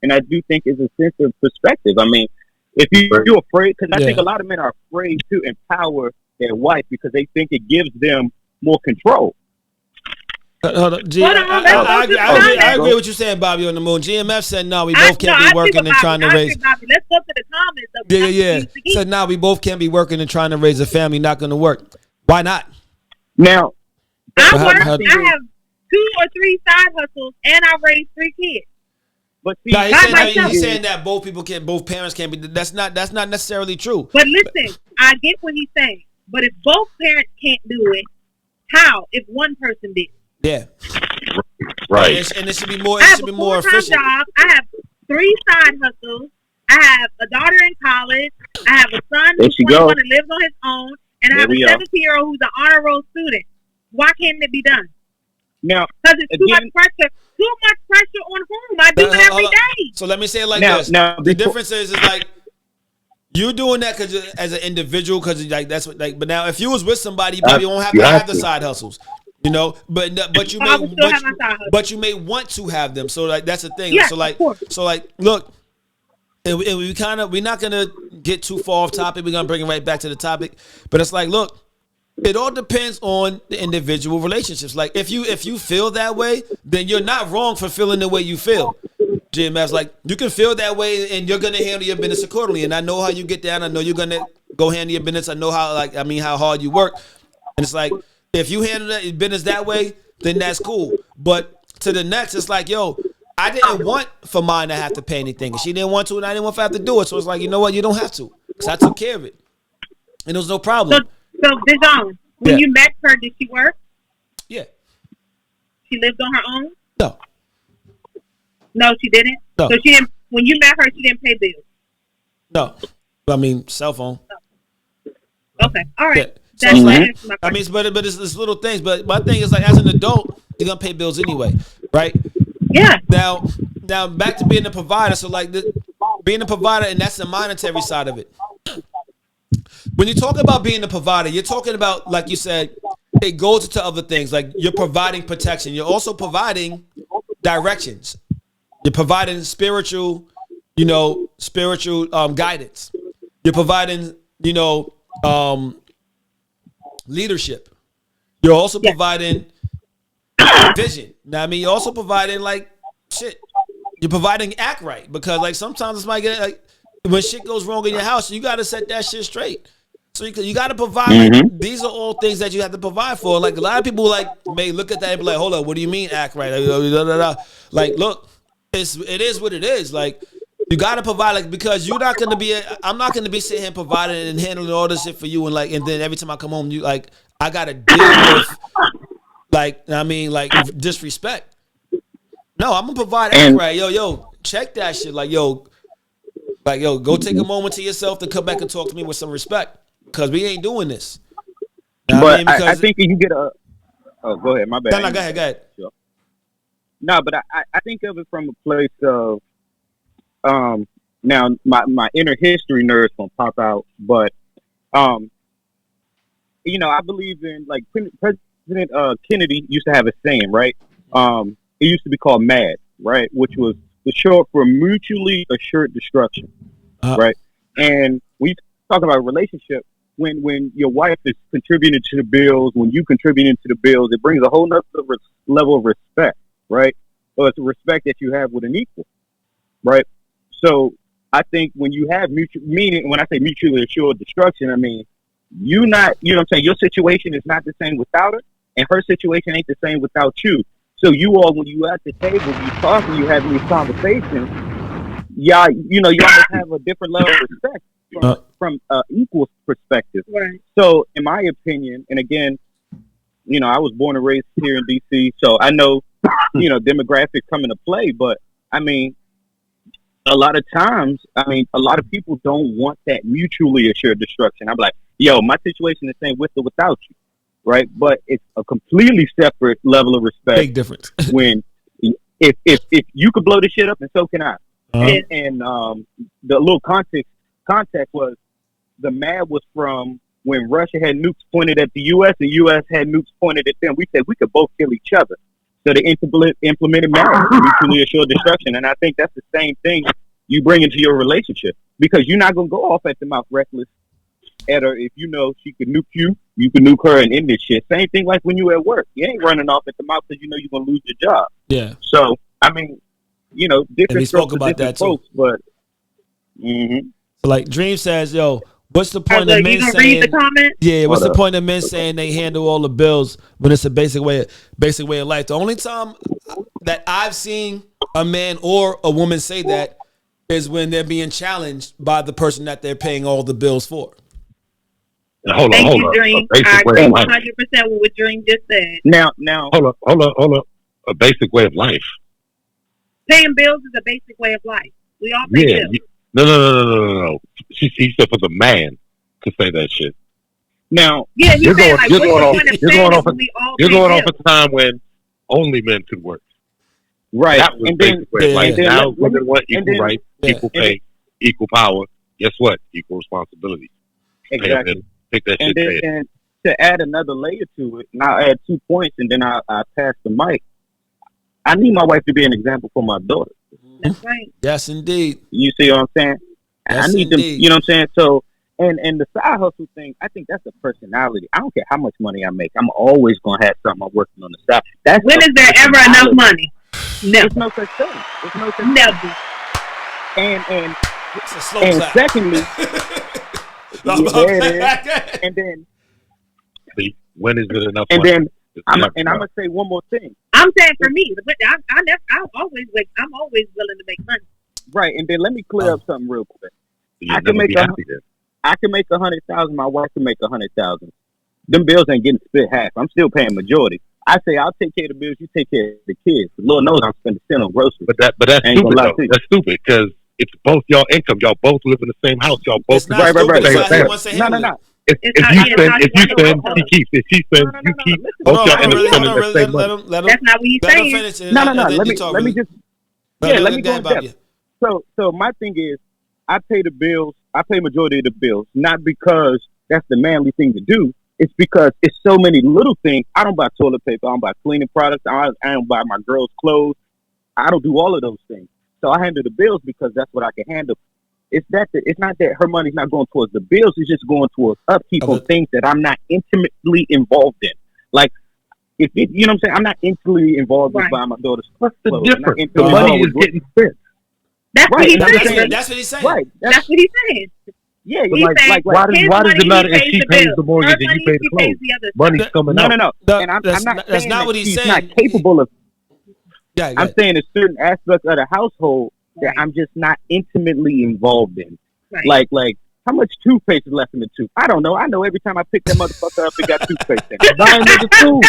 and I do think it's a sense of perspective. I mean, if you're afraid, because I think a lot of men are afraid to empower their wife because they think it gives them more control. Hold on, I agree with what you're saying, Bobby on the moon. GMF said no, we both can't be working and trying to raise. Bobby, let's go to the comments. Yeah. Said no, we both can't be working and trying to raise a family. Not going to work. Why not? Now, I have 2 or 3 side hustles, and I raised 3 kids. But see, he's saying that both parents can't be. That's not necessarily true. But listen, I get what he's saying. But if both parents can't do it, how? If one person did? Yeah. Right. And it should be more. It should be more efficient. Job. I have 3 side hustles. I have a daughter in college. I have a son who's 21 and lives on his own, and I have a 17-year-old who's an honor roll student. Why can't it be done? Now, because it's too much pressure. Too much pressure on whom? I do it every day. So let me say it like this. Now, the difference is like you doing that because as an individual, because like that's what like. But now, if you was with somebody, you probably won't have to have the side hustles. But you may want to have them. So like that's the thing. Yes, so like look, we're not gonna get too far off topic. We're gonna bring it right back to the topic. But it's like, look, it all depends on the individual relationships. Like if you feel that way, then you're not wrong for feeling the way you feel. GMF's like, you can feel that way and you're gonna handle your business accordingly. And I know how you get down. I know you're gonna go handle your business. I know how hard you work. And it's like, if you handle that business that way, then that's cool. But to the next, it's like, yo, I didn't want for mine to have to pay anything. She didn't want to, and I didn't want to have to do it. So it's like, you know what? You don't have to, because I took care of it, and there was no problem. So Dijon, when you met her, did she work? Yeah. She lived on her own? No. No, she didn't. No. So she didn't. When you met her, she didn't pay bills. No. I mean, cell phone. Okay. All right. Yeah. So I mean, but it's little things. But my thing is like, as an adult, you're gonna pay bills anyway, right? Yeah. Now back to being a provider. So like, being a provider, and that's the monetary side of it. When you talk about being a provider, you're talking about, like you said, it goes into other things. Like you're providing protection. You're also providing directions. You're providing spiritual guidance. You're providing, leadership. You're also providing vision. Now, I mean, you're also providing like shit. You're providing act right, because like sometimes it's like when shit goes wrong in your house, you got to set that shit straight. So you got to provide. Like, these are all things that you have to provide for. Like a lot of people may look at that and be like, "Hold up, what do you mean act right?" Like, look, it is what it is. Like, you got to provide, like, because you're not going to be. I'm not going to be sitting here providing and handling all this shit for you, and then every time I come home, I got to deal with disrespect. No, I'm gonna provide act right. Yo, check that shit. Yo, go take a moment to yourself to come back and talk to me with some respect. Because we ain't doing this. But I think you get a... Oh, go ahead. My bad. No, go ahead. Sure. No, but I think of it from a place of... now, my inner history nerd's going to pop out. But, I believe in... Like, President Kennedy used to have a saying, right? It used to be called MAD, right? Which was the short for mutually assured destruction, right? And we talk about a relationship. When your wife is contributing to the bills, when you contributing to the bills, it brings a whole nother level of respect, right? So it's a respect that you have with an equal, right? So I think when you have meaning, when I say mutually assured destruction, I mean, you know what I'm saying? Your situation is not the same without her, and her situation ain't the same without you. So you all, when you at the table, you talking, you having these conversations, y'all have a different level of respect from equal perspective. Right. So in my opinion, and again, I was born and raised here in DC, so I know, demographics come into play, but I mean, a lot of times, a lot of people don't want that mutually assured destruction. I'm like, yo, my situation is the same with or without you, right? But it's a completely separate level of respect. Big difference. when if you could blow this shit up, and so can I. And the little context was the MAD was from when Russia had nukes pointed at the U.S. and U.S. had nukes pointed at them. We said we could both kill each other. So they implemented marriage, mutually assured destruction. And I think that's the same thing you bring into your relationship, because you're not going to go off at the mouth reckless at her if you know she could nuke you. You can nuke her and end this shit. Same thing like when you at work. You ain't running off at the mouth because you know you're going to lose your job. Yeah. So, I mean, you know, different and we spoke about that folks, too. but So like Dream says, yo, what's the point of men saying? Read the comment? Yeah, what's the point of men saying they handle all the bills when it's a basic way of life? The only time that I've seen a man or a woman say that is when they're being challenged by the person that they're paying all the bills for. Hold Thank on. you, Dream. A basic I way agree of life. 100% with what Dream just said. now, Hold on. A basic way of life. Paying bills is a basic way of life. We all pay bills. No. He said for the man to say that shit. now, Yeah, You're said, going- you're going off- You're going off a a time when only men could work. right, That was and then basic way of life. and then Now let me- women want and equal then- rights, Yeah. equal pay, equal power. Guess what? Equal responsibility. exactly. Take that And shit. Say then it. to add another layer to it, and I'll add 2 points, and then I pass the mic. I need my wife to be an example for my daughter. That's right. Yes, indeed. You see what I'm saying? Yes, I need them. indeed. You know what I'm saying? So, and the side hustle thing, I think that's a personality. I don't care how much money I make. I'm always gonna have something I'm working on the side. That's When a is there ever enough personality. money? Never. There's no such thing. There's no such thing. Never. And It's a slow and clap. secondly, No, yeah, but- there it is. and then See, when is it enough? and money? then It's I'm never gonna enough. say one more thing. I'm saying for me, but I'm always willing to make money. Right, and then let me clear up something real quick. You'll I can never make be a- happy then. I can make 100,000. My wife can make 100,000. Them bills ain't getting split half. I'm still paying majority. I say I'll take care of the bills. You take care of the kids. Lord knows I'm spending cent on groceries. But that's Ain't stupid gonna lie though. to you. That's stupid because it's both y'all income. Y'all both live in the same house. Y'all both It's not Right, stupid. right, It's right. how he wants to No, handle no, it. no. If It's how- you yeah, spend, it's if how you you spend, want she it. keeps. If she spends, No, you keep. listen. Both No, y'all end up spending the same money. let him That's not what he's let him saying. finish. and No. then Let you me talk let me really. just let me Go go in ahead, depth. So my thing is, I pay the bills. I pay majority of the bills, not because that's the manly thing to do. It's because it's so many little things. I don't buy toilet paper. I don't buy cleaning products. I don't buy my girls' clothes. I don't do all of those things. So I handle the bills because that's what I can handle. It's not that her money's not going towards the bills. It's just going towards upkeep on things that I'm not intimately involved in. Like, you know what I'm saying? I'm not intimately involved with Right. buying my daughter's What's the clothes. I'm not difference? The intimately money involved is with- getting spent. That's what Right, he's that's saying. That's what he's saying. Right. That's what he's saying. Yeah. But He's like, saying why does his it money, matter he if pays she the pays bills. the mortgage Her and you money, pay the she clothes? pays the other Money's stuff. coming No. out. And I'm That's not not saying what that he's she's saying. not capable of. Yeah, I'm saying there's certain aspects of the household that Right. I'm just not intimately involved in. Right. Like how much toothpaste is left in the tube? I don't know. I know every time I pick that motherfucker up, it got toothpaste in it. Buy another tube.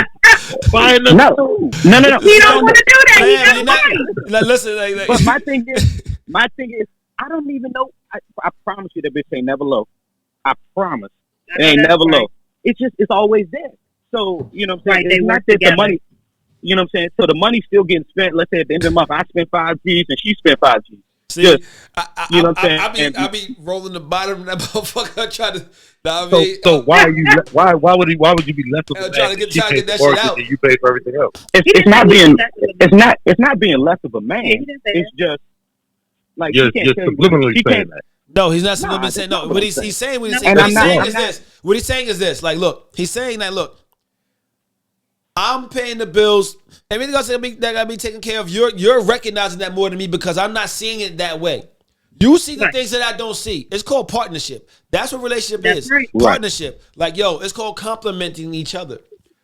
Buy another No, tube. no. He don't want to do that. He Man, got you're money. not, listen, like, But my thing is, I don't even know. I promise you that bitch ain't never low. I promise. It ain't That's never right. low. It's always there. So, you know what I'm saying? Right, they It's work not that together. the money, you know what I'm saying? So the money's still getting spent. Let's say at the end of the month, I spent 5 G's and she spent 5 G's. see, Yeah. I You know what I'm saying? I be rolling the bottom of that motherfucker trying to. Nah, I So, mean, so why are you? Why would you be left with I'm the trying man to if she get pays that the shit mortgage out. and you pay for everything else? It's didn't not say he being was less of a it's not being less of a man. Yeah, he didn't say It's just like You're she can't tell you subliminally she saying can't. that. No, he's not Nah, subliminally that's saying not no. what What I'm he's saying. saying, what he's No, saying, and what I'm he's not- saying I'm is not- this. What he's saying is this. Like, look, he's saying that. Look, I'm paying the bills. Everything else that gotta be taken care of. You're recognizing that more than me because I'm not seeing it that way. You see the Right. things that I don't see. It's called partnership. That's what relationship That's is. right. Partnership. Like, yo, it's called complementing each other.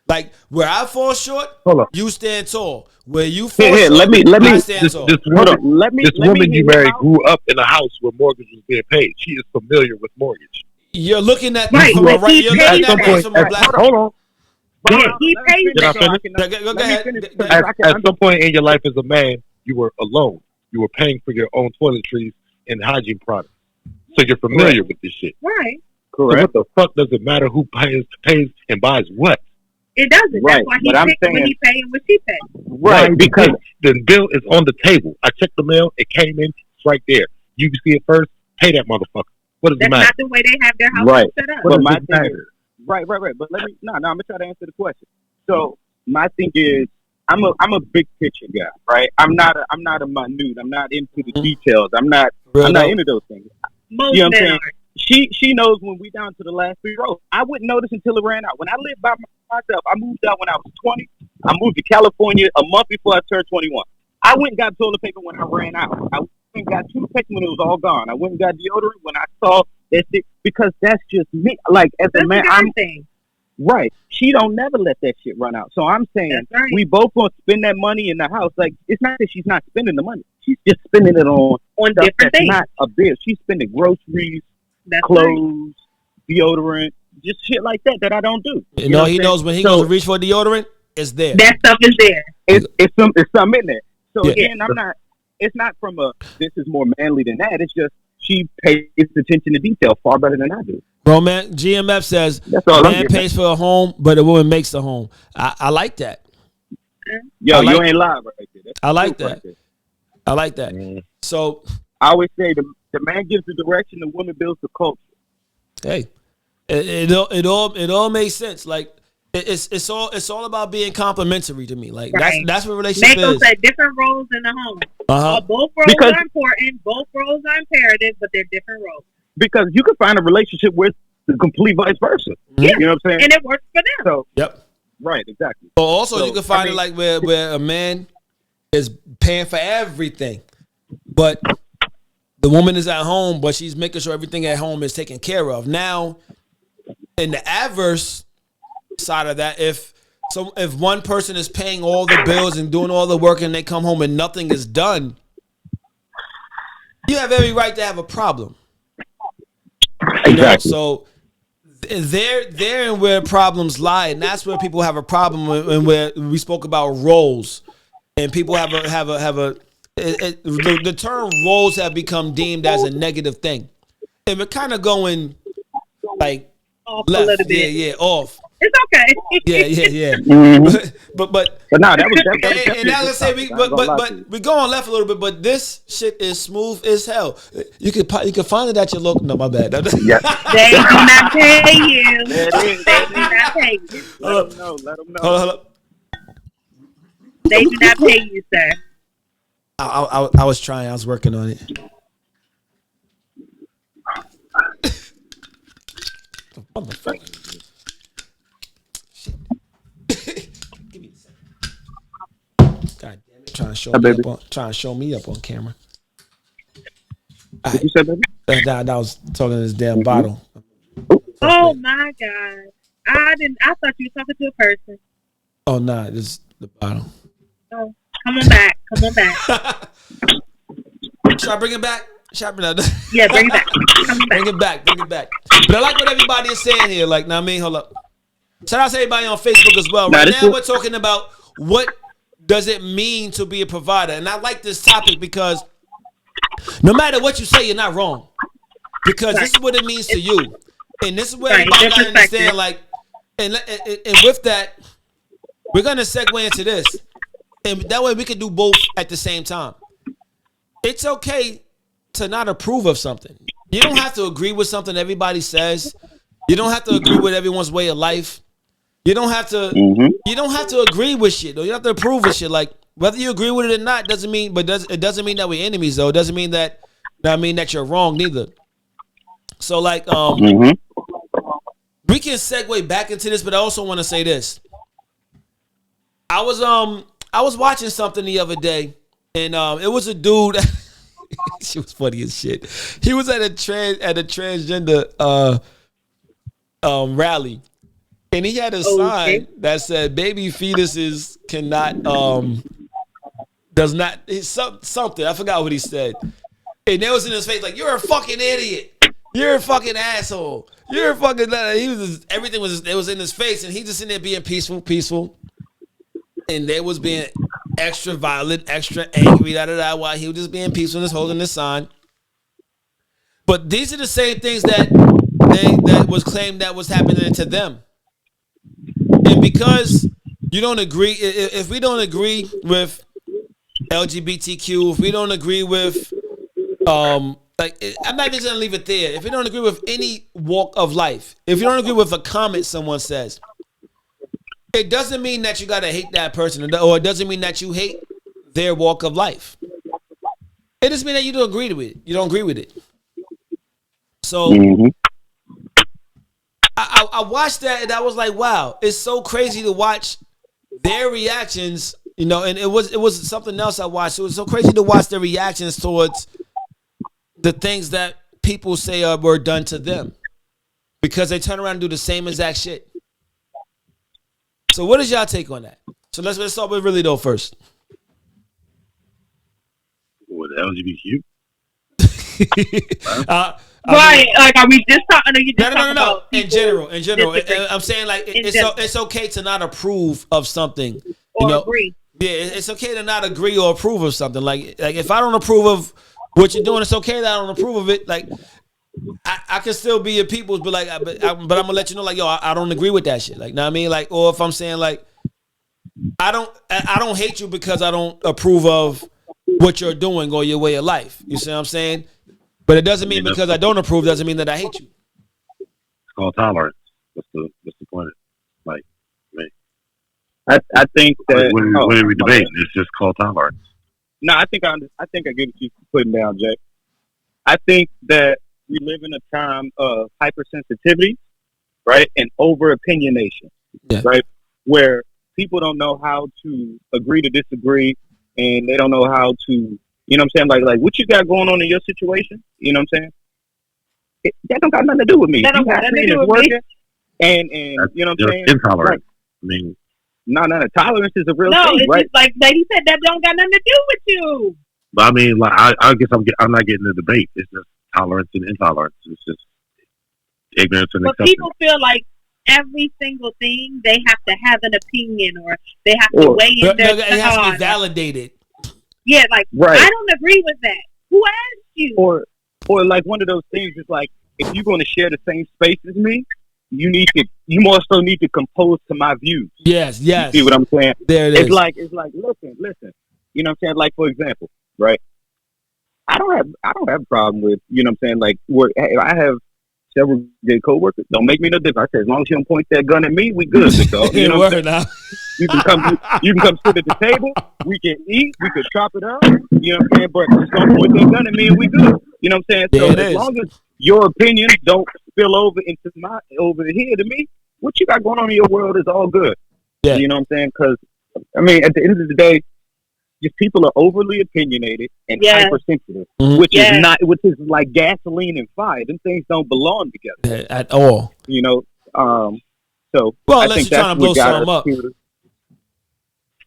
Like, where I fall short, Hold on. you stand tall. Where you fall Here, short, let me- I stand This tall. Hold woman, on. Let me woman hear you him married out. grew up in a house where mortgage was being paid. She is familiar with mortgage. You're looking at Right, this from but a right. he You're pays looking at that. this from a black. Hold on. Yeah, he Let me pays finish Did I so I finish? can- Go let me ahead. finish Go so ahead. I can At some point in your life as a man, you were alone. You were paying for your own toiletries and hygiene products. So you're familiar with this shit. Right. So what the fuck does it matter who pays and buys what? It doesn't. Right, That's why he but I'm picked what saying- he paid and what she paid. Right, because the bill is on the table. I checked the mail. It came in. It's right there. You can see it first. Pay that motherfucker. What does it That's matter? not the way they have their house Right. set up. What But does my it thing is- matter? right. But let me I'm gonna try to answer the question. So my thing is, I'm a big picture guy, right? I'm not a minute. I'm not into the details. I'm not into those things. Most You know what I'm men saying? She knows when we down to the last 3 rows. I wouldn't notice until it ran out. When I lived by myself, I moved out when I was 20. I moved to California a month before I turned 21. I went and got toilet paper when I ran out. I went and got toothpaste when it was all gone. I went and got deodorant when I saw that shit, because that's just me. Like, as a man, I'm thing. right. She don't never let that shit run out. So I'm saying Right. we both gonna spend that money in the house. Like, it's not that she's not spending the money. She's just spending it on stuff different that's things. not a bill. She's spending groceries, That's clothes, deodorant, just shit like that I don't do. You know, he knows when he goes to reach for deodorant, it's there. That stuff is there. It's something in there. So Yeah. again, it's not from this is more manly than that. It's just she pays attention to detail far better than I do. Bro, man, GMF says, That's all I'm man getting pays for a home, but a woman makes the home. I like that. Yo, like- you ain't lying right there. That's I like truth that. right there. I like that. So, I always say the man gives the direction, the woman builds the culture. hey, it all makes sense. Like, it's all about being complimentary to me. Like, Right. that's what relationship Make them is. say different roles in the home. Both roles Because- are important. Both roles are imperative, but they're different roles. Because you can find a relationship where it's the complete vice versa. Yeah. You know what I'm saying? And it works for them. So Yep. right, exactly. But also, So, you can find I mean- it like where a man is paying for everything, but the woman is at home, but she's making sure everything at home is taken care of. Now, in the adverse side of that, if one person is paying all the bills and doing all the work, and they come home and nothing is done, you have every right to have a problem. You know? Exactly. So therein where problems lie, and that's where people have a problem. And where we spoke about roles, and people have the term roles have become deemed as a negative thing, and we're kind of going like Off a left, little bit. yeah, off, It's okay. yeah. Mhm. But But no, that was definitely. and now let's say but we're going left a little bit, but this shit is smooth as hell. You can find it at your local. No, my bad. Yeah. They do not pay you. There it is. They do not pay you. Let them know. Let them know. Hold up. They do not pay you, sir. I was trying. I was working on it. Give me a second. God damn it! Trying to show me up on camera. What you said, baby? I was talking to this damn bottle. Oh my God. I thought you were talking to a person. Oh nah, this is the bottle. Oh, come on back. Come on back. Should I bring it back? Yeah, bring it back. Come back. Bring it back. But I like what everybody is saying here. Like, now, I mean, hold up. Shout out to everybody on Facebook as well. Right now, we're talking about what does it mean to be a provider. And I like this topic because no matter what you say, you're not wrong. Because this is what it means to you. And this is where everybody got to understand, like, and with that, we're going to segue into this. And that way we can do both at the same time. It's okay to not approve of something. You don't have to agree with something everybody says. You don't have to agree with everyone's way of life. You don't have to. You don't have to agree with shit. Though. You don't have to approve of shit. Like whether you agree with it or not doesn't mean. But it doesn't mean that we're enemies. Though it doesn't mean that. That you're wrong neither. So like we can segue back into this, but I also want to say this. I was watching something the other day, and it was a dude. She was funny as shit. He was at a transgender rally, and he had a sign that said "Baby fetuses cannot does not." Something I forgot what he said, and it was in his face like "You're a fucking idiot. You're a fucking asshole. You're a fucking." He was just, everything was it was in his face, and he just in there being peaceful, and they was being extra violent, extra angry, while he was just being peaceful and just holding the sign. But these are the same things that was claimed that was happening to them. And because you don't agree, if we don't agree with LGBTQ, if we don't agree with, I'm not even gonna leave it there. If you don't agree with any walk of life, if you don't agree with a comment someone says, It doesn't mean that you gotta hate that person, or it doesn't mean that you hate their walk of life. It just means that you don't agree with it. You don't agree with it. So I watched that and I was like, wow, it's so crazy to watch their reactions, you know, and it was something else I watched. It was so crazy to watch their reactions towards the things that people say were done to them, because they turn around and do the same exact shit. So what is y'all take on that? So let's start with really though first. What, LGBTQ? Right, like are we just talking? Are you just talking No. about In general, disagree? I'm saying like it's okay to not approve of something, Or agree. Yeah, it's okay to not agree or approve of something. Like if I don't approve of what you're doing, it's okay that I don't approve of it. Like I can still be your people's, but I'm gonna let you know, like, yo, I don't agree with that shit. Like, know what I mean? Like, or if I'm saying like I don't hate you because I don't approve of what you're doing or your way of life. You see what I'm saying? But it doesn't mean because I don't approve doesn't mean that I hate you. It's called tolerance. What's the point? Like, man. I think that what are we debating? It's just called tolerance. No, I think I get what you're putting down, Jay. I think that we live in a time of hypersensitivity, right, and over opinionation, right, where people don't know how to agree to disagree, and they don't know how to, you know what I'm saying, like what you got going on in your situation, you know what I'm saying? That don't got nothing to do with me. That don't got nothing to do with me. And you know what I'm saying? Intolerance. Right. I mean, no, tolerance is a real No, thing, it's right? just like he said, that don't got nothing to do with you. but I mean, like, I guess I'm not getting the debate. It's just tolerance and intolerance. It's just ignorance and But acceptance. people feel like every single thing they have to have an opinion, or they have to weigh in their It has to be thoughts. validated. Yeah, like Right. I don't agree with that. Who asked you? Or like one of those things is like, if you're going to share the same space as me, you more so need to compose to my views. Yes. You see what I'm saying? There it is. It's like listen. You know what I'm saying? Like, for example, right? I don't have a problem with, you know what I'm saying, like, I have several gay coworkers. Don't make me no difference. I said, as long as you don't point that gun at me, we good, big dog. You know what I'm saying? now. You can come sit at the table. We can eat. We can chop it up. You know what I'm saying? But just don't point that gun at me, and we good. You know what I'm saying? There So it as is. long as your opinions don't spill over into over here to me, what you got going on in your world is all good. Yeah. You know what I'm saying? Because I mean, at the end of the day, just people are overly opinionated and hypersensitive, which is like gasoline and fire. Them things don't belong together At all. You know. So well, I unless think you're trying to blow something up.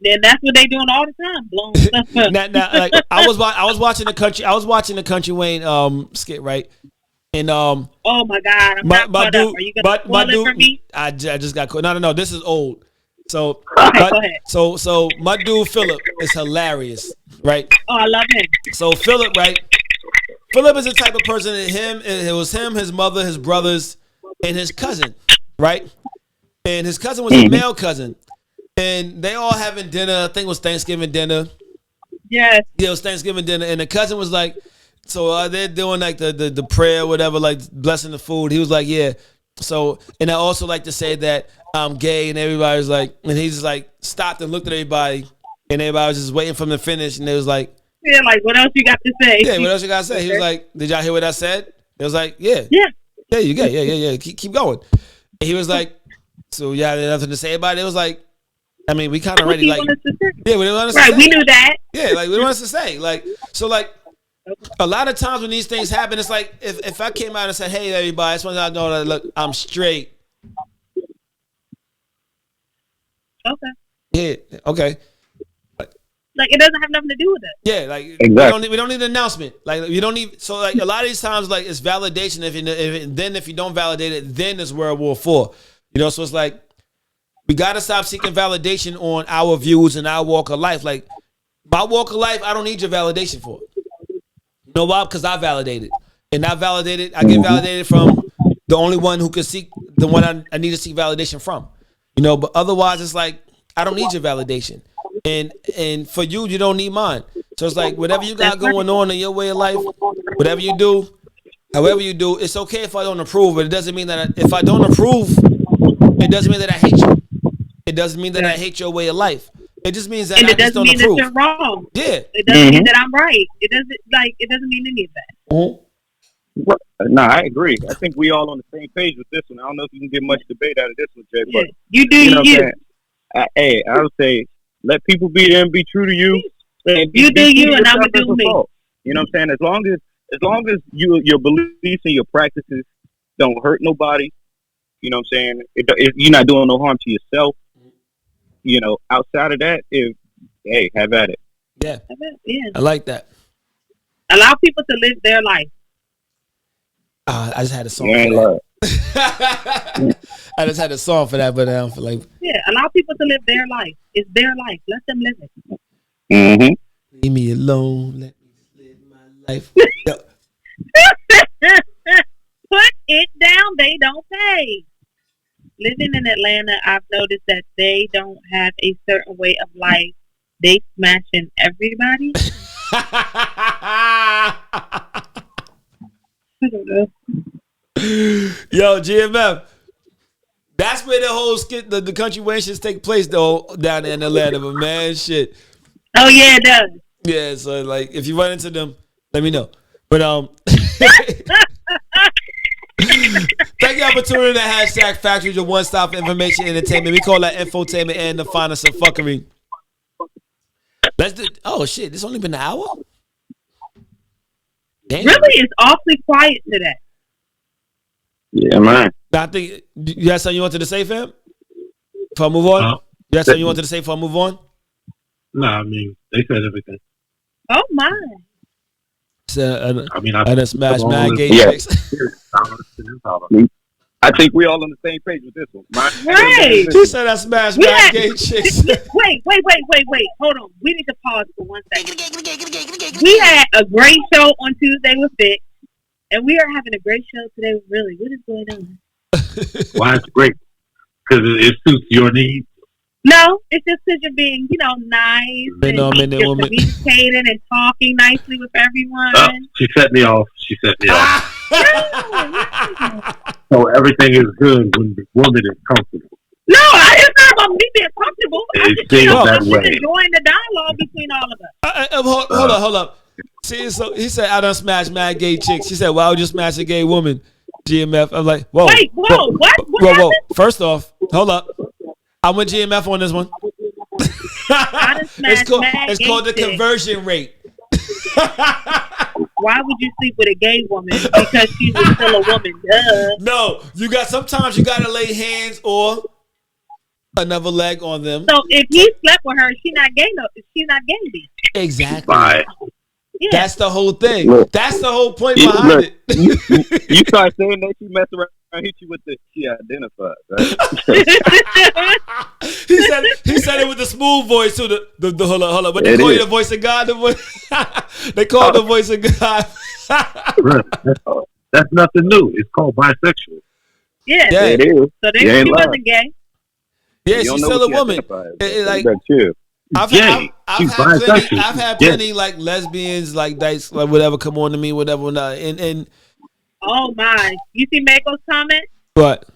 Then that's what they doing all the time, blowing stuff up. now, like I was watching the Country Wayne skit, right? And oh my God, I'm not caught up. Are you gonna spoil it for me? I just got caught. No, this is old. So, go ahead. So my dude Philip is hilarious, right? Oh, I love him. So Philip, right? Philip is the type of person that it was him, his mother, his brothers, and his cousin, right? And his cousin was a male cousin. And they all having dinner. I think it was Thanksgiving dinner. Yes. Yeah, it was Thanksgiving dinner. And the cousin was like, so they're doing like the prayer, whatever, like blessing the food. He was like, yeah. So, and I also like to say that I'm gay, and everybody was like, and he just like stopped and looked at everybody, and everybody was just waiting for him to finish. And they was like, yeah, like, what else you got to say? Yeah, what else you got to say? He was like, did y'all hear what I said? It was like, yeah. Yeah. Yeah, you got yeah. Keep going. And he was like, so y'all had nothing to say about it? It was like, I mean, we kind of ready, like, yeah, we didn't want us to say. Right, we knew that. Yeah, like, we didn't want us to say. Like, so, like, a lot of times when these things happen, it's like, if I came out and said, hey, everybody, I just want y'all to know that, look, I'm straight. Okay. Yeah, okay. Like, it doesn't have nothing to do with it. Yeah, like, exactly. we don't need an announcement. Like, you don't need, so, like, a lot of these times, like, it's validation. If you don't validate it, then it's World War IV. You know, so it's like, we got to stop seeking validation on our views and our walk of life. Like, my walk of life, I don't need your validation for it. You know why? Because I validated. And I get validated from the only one who can seek, the one I need to seek validation from. You know, but otherwise, it's like, I don't need your validation. And for you, you don't need mine. So it's like, whatever you got going on in your way of life, whatever you do, however you do, it's okay if I don't approve, but it doesn't mean that if I don't approve, it doesn't mean that I hate you. It doesn't mean that I hate your way of life. It just means that and I it just doesn't don't mean approve. that you're wrong. Yeah. It doesn't mean that I'm right. It doesn't mean any of that. Mm-hmm. No, I agree. I think we all on the same page with this one. I don't know if you can get much debate out of this one, Jay. But you do you. Know you. I would say let people be them, be true to you. And you do you, and I'm gonna do me. You know what I'm saying? As long as your beliefs and your practices don't hurt nobody. You know what I'm saying? You're not doing no harm to yourself. You know, outside of that, have at it. Yeah. I like that. Allow people to live their life. I just had a song for that. I just had a song for that, but I don't feel like. Yeah, allow people to live their life. It's their life. Let them live it. Mm-hmm. Leave me alone. Let me live my life. Put it down. They don't pay. Living in Atlanta, I've noticed that they don't have a certain way of life. They smashing everybody. I don't know. Yo, GMF. That's where the whole skit, the country should take place though, down in Atlanta. But man, shit. Oh yeah, it does. Yeah, so like if you run into them, let me know. But thank y'all for tuning in to hashtag Factuals, your one-stop information entertainment. We call that infotainment and the finest of fuckery. Let's do. Oh shit! This only been an hour. Damn. Really, it's awfully quiet today. Yeah, man. I think you had something you wanted to say, fam? Before I move on, you had something you wanted to say before I move on? No, I mean they said everything. Oh my! I done smashed mad gay chicks. I think we all on the same page with this one. Right. He said I smashed mad gay chicks. Wait. Hold on. We need to pause for 1 second. We had a great show on Tuesday with Vic, and we are having a great show today with Really. What is going on? Why it's great? Because it suits your needs. No, it's just because you're being, nice and you're communicating and talking nicely with everyone. Oh, she set me off. So everything is good when the woman is comfortable. No, it's not about me being comfortable. I'm just enjoying the dialogue between all of us. Hold up. See, so he said I done smashed mad gay chicks. She said, "Why would you smash a gay woman?" GMF. I'm like, whoa. Wait, whoa, what? What happened? First off, hold up. I went GMF on this one. It's called the conversion rate. Why would you sleep with a gay woman? Because she's still a woman. Duh. No, sometimes you gotta lay hands or another leg on them. So if he slept with her, she's not gay. No, she's not gay. Exactly. Right. Yeah. That's the whole thing. That's the whole point behind it. You start saying that she messed around. Hit you with the she identified, right? he said it with the smooth voice too. The hold up. But they call you the voice of God. They call it the voice of God. That's nothing new. It's called bisexual. Yeah, it is. So then she wasn't gay. Yeah, she's still a woman. I've had plenty like lesbians, like dice, like whatever, come on to me, whatever, and. Oh my! You see Mako's comment? What?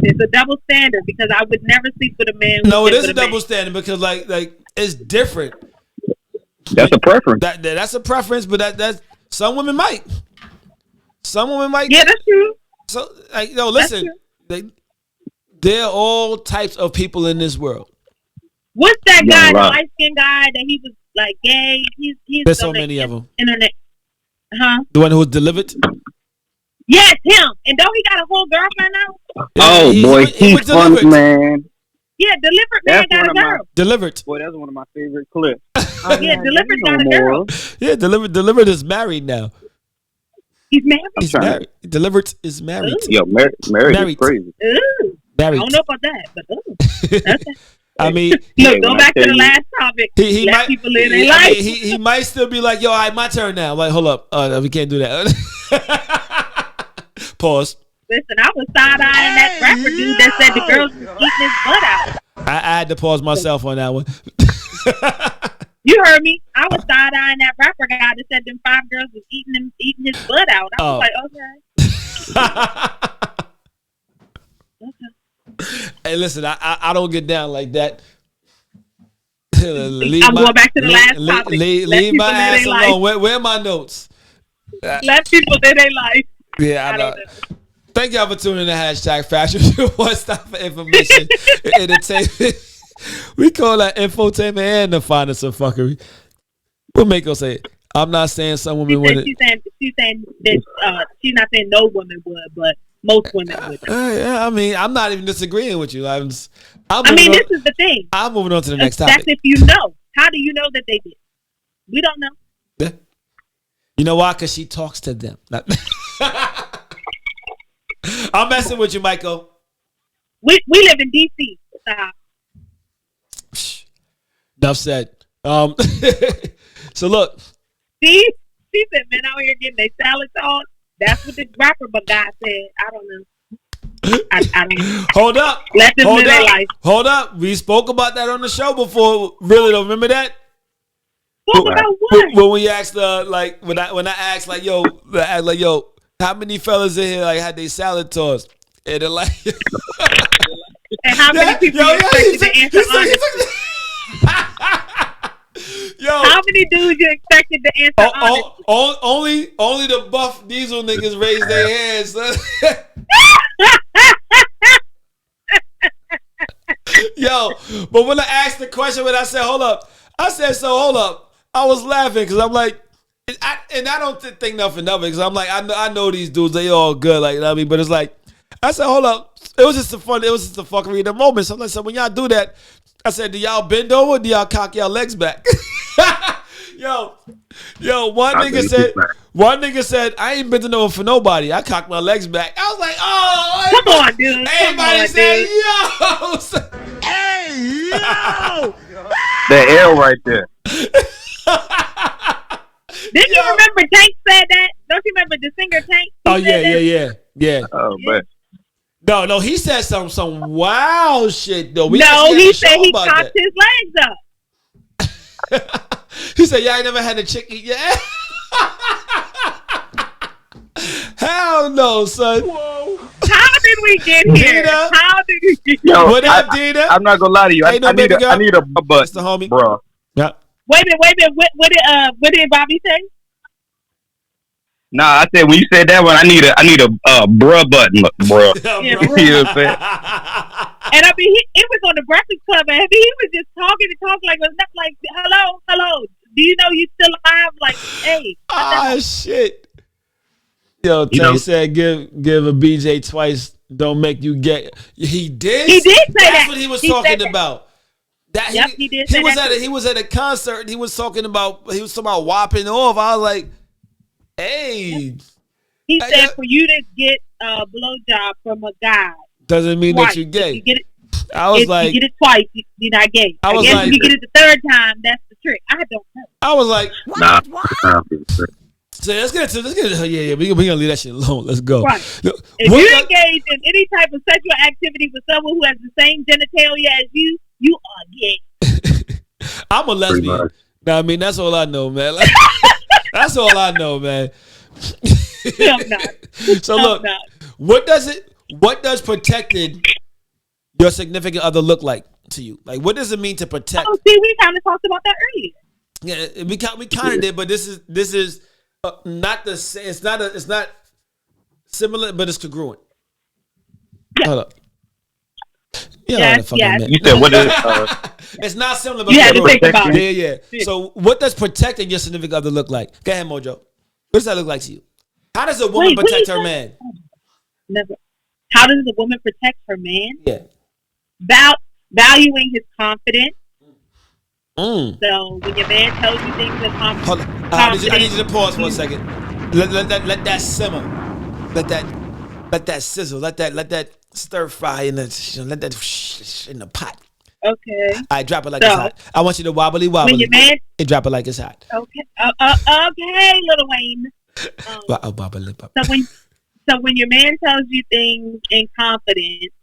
It's a double standard because I would never sleep with a man. No, it is a double standard because like it's different. That's a preference. That's a preference, but that's some women might. Some women might. Yeah, that's true. So listen, there are all types of people in this world. What's that guy, the light skinned guy that he was like gay? He's there's so many of them. Internet. Huh? The one who was delivered? Yes, him. And don't he got a whole girlfriend now? Oh, he's fun, man. Yeah, Delivered man got a girl. Delivered. Boy, that's one of my favorite clips. Yeah, Delivered got a girl. Yeah, Delivered is married now. He's married? He's married. Delivered is married. Ooh. Yo, married is crazy. Ooh. Married. I don't know about that, but okay. I mean, look, go back to the last topic. He might, people live their life. He might still be like, yo, all right, my turn now. I'm like, hold up. We can't do that. Pause. Listen, I was side-eyeing that rapper dude that said the girls was eating his butt out. I had to pause myself on that one. You heard me. I was side-eyeing that rapper guy that said them 5 girls was eating his butt out. I was like, okay. Okay. Hey, listen, I don't get down like that. I'm going back to the last topic. Leave my ass alone. Where are my notes? Let people live their life. Yeah, I don't know. Thank y'all for tuning in to #Factuals. One stop for information, entertainment. We call that infotainment and the finest of fuckery. What Mako say? I'm not saying some women would. She's saying that she's not saying no woman would, but most women would. Yeah, I mean, I'm not even disagreeing with you. This is the thing. I'm moving on to the next topic. That's if you know. How do you know that they did? We don't know. Yeah. You know why? Because she talks to them. I'm messing with you, Michael. We live in DC. Stop. Enough said. So look. See, she said men out here getting their salad tossed. That's what the rapper guy said. I don't know. I don't know. Hold up. Let them live their life. Hold up. We spoke about that on the show before. Really don't remember that? Spoke about what? When we asked when I asked yo, how many fellas in here had they salad tossed? And they're like and how many people you expected to answer honestly? Yo, how many dudes you expected to answer honestly? Only the buff diesel niggas raised their hands. Yo, but when I asked the question, when I said, hold up, I was laughing because I'm like, I don't think nothing of it because I'm like, I know these dudes, they all good, like, you know what I mean? But it's like, I said, hold up, it was just the fuckery of the moment. So I'm like, so when y'all do that, I said, do y'all bend over or do y'all cock y'all legs back? Yo, one nigga said, I ain't bending over for nobody. I cocked my legs back. I was like, oh, come on, dude. Everybody said, yo. Hey, yo. That L right there. Didn't you remember Tank said that? Don't you remember the singer Tank? Yeah. Oh, but. No, he said some wild shit though. He said he cocked his legs up. He said, "Yeah, I ain't never had a chick eat your ass." Hell no, son. Whoa. How did we get here? Dina? How did we get here? What up, Dina? I'm not gonna lie to you. I need a butt, it's the homie, bro. Yeah. Wait a minute. What did Bobby say? Nah, I said when you said that one, I need a bruh button, bruh. Yeah, you know what I'm saying? And I mean, it was on the Breakfast Club, and he was just talking like it was not like, hello. Do you know you still alive? Like, hey. Shit. Yo, Tay said give a BJ twice don't make you get. He did. He did say that. That's what he was talking about. He did. He was at a concert. He was talking about whopping off. I was like, hey. He said for you to get a blowjob from a guy doesn't mean twice, that you're gay. You get it, I was like, you get it twice, you're not gay. I guess like, if you get it the third time, that's the trick. I don't know. I was like, nah. So let's get it. Yeah. We gonna leave that shit alone. Let's go. Right. If you engage in any type of sexual activity with someone who has the same genitalia as you, you are gay. I'm a lesbian. Nah, I mean, that's all I know, man. That's all I know, man. I'm not. So look, what does protected your significant other look like to you? Like, what does it mean to protect? Oh, see, we kind of talked about that earlier. Yeah, we kind of did, but this is not the same. It's not similar, but it's congruent. Yeah. Hold up. Yes. You said what is? It's not similar, but you had to think about it. Yeah. So, what does protecting your significant other look like? Go ahead, Mojo. What does that look like to you? How does a woman protect her man? Never. How does a woman protect her man? Yeah. Valuing his confidence. So when your man tells you things with confidence. I need you to pause for a second. Let that simmer. Let that sizzle. Let that stir fry in let that in the pot. Okay. I drop it like it's hot. I want you to wobbly when your man, and drop it like it's hot. Okay. Okay, Little Wayne. So when your man tells you things in confidence,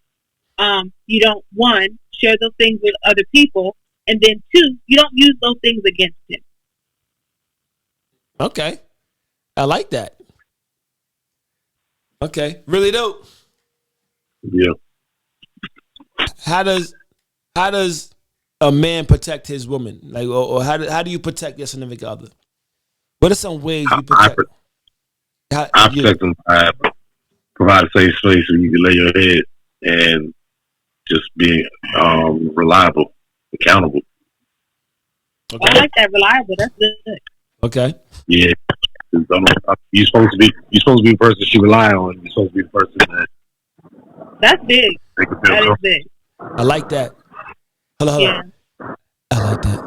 you don't, one, share those things with other people, and then two, you don't use those things against him. Okay. I like that. Okay. Really dope. Yeah. how does a man protect his woman? Like, or how do you protect your significant other? What are some ways you protect? I protect them. I provide a safe space where you can lay your head and just be reliable, accountable. Okay. I like that, reliable. That's good. Okay. Yeah. You're supposed to be the person she rely on. You're supposed to be the person that. That's big. That is big. I like that. Hello. Yeah. I like that.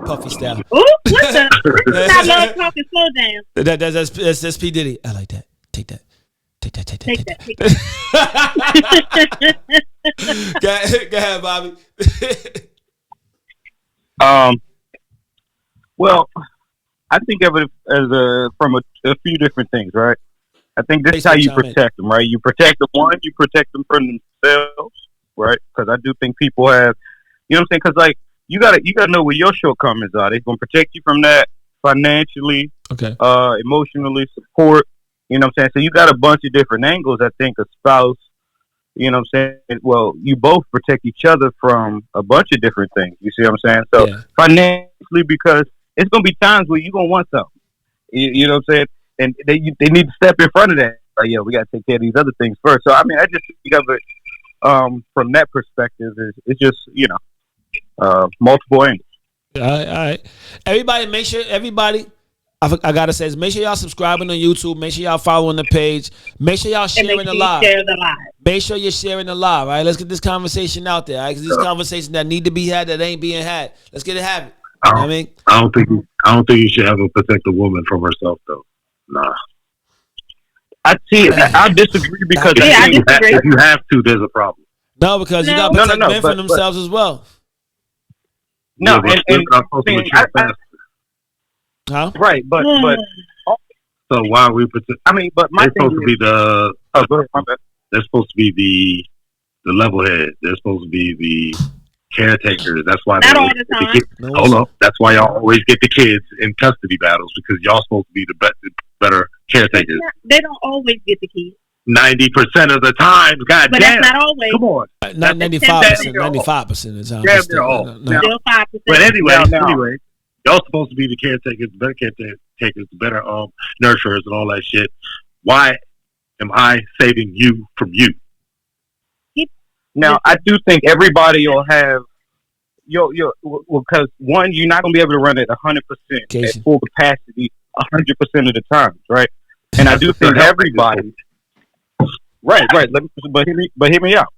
Puffy style. Ooh, what the? This is not love talking. Slow down. That's P Diddy. I like that. Take that. Go ahead, Bobby. Well, I think of it as from a few different things, right? I think this is how you protect them, right? You protect them, you protect them from themselves, right? Because I do think people have, you know what I'm saying? Because like you gotta know where your shortcomings are. They're gonna protect you from that financially, emotionally, support. You know what I'm saying? So you got a bunch of different angles. I think a spouse, you know what I'm saying? Well, you both protect each other from a bunch of different things. You see what I'm saying? So financially, because it's gonna be times where you're gonna want something. You know what I'm saying? And they need to step in front of that. Like, we got to take care of these other things first. So, I mean, I just think of it from that perspective. It's just, multiple angles. All right. Everybody, make sure, I got to say this, make sure y'all subscribing on YouTube. Make sure y'all following the page. Make sure y'all sharing the live. Make sure you're sharing the live, all right? Let's get this conversation out there, all right? Because these conversations that need to be had that ain't being had. Let's get it happen. I don't think you should ever protect a woman from herself, though. Nah. I disagree because if you have to, there's a problem. No, because you got to protect men from themselves as well. No, right, but so why are we protect? I mean, but my they're supposed to be they're supposed to be the level head. They're supposed to be the caretakers. That's why not all the time. Hold on. That's why y'all always get the kids in custody battles because y'all supposed to be the better caretakers. They don't always get the kids. 90% of the time, God but damn. That's not always. Come on. 95%. 95% of the time. Still 5%. But anyway, y'all supposed to be the caretakers, the better caretakers, the better nurturers and all that shit. Why am I saving you from you? Now, I do think everybody will have because one, you're not going to be able to run at 100% at full capacity 100% of the time, right? And I do think everybody, right. But hear me out.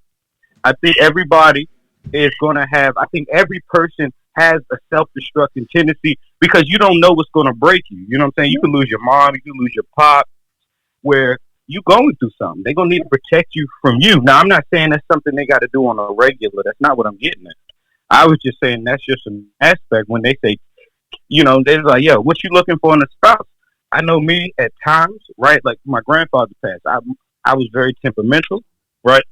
I think everybody is going to have. I think every person has a self-destructing tendency because you don't know what's going to break you. You know what I'm saying? You can lose your mom, you can lose your pop, where you going through something. They're going to need to protect you from you. Now, I'm not saying that's something they got to do on a regular. That's not what I'm getting at. I was just saying that's just an aspect when they say, they're like, yo, what you looking for in a spouse? I know me at times, right? Like my grandfather passed. I was very temperamental, right?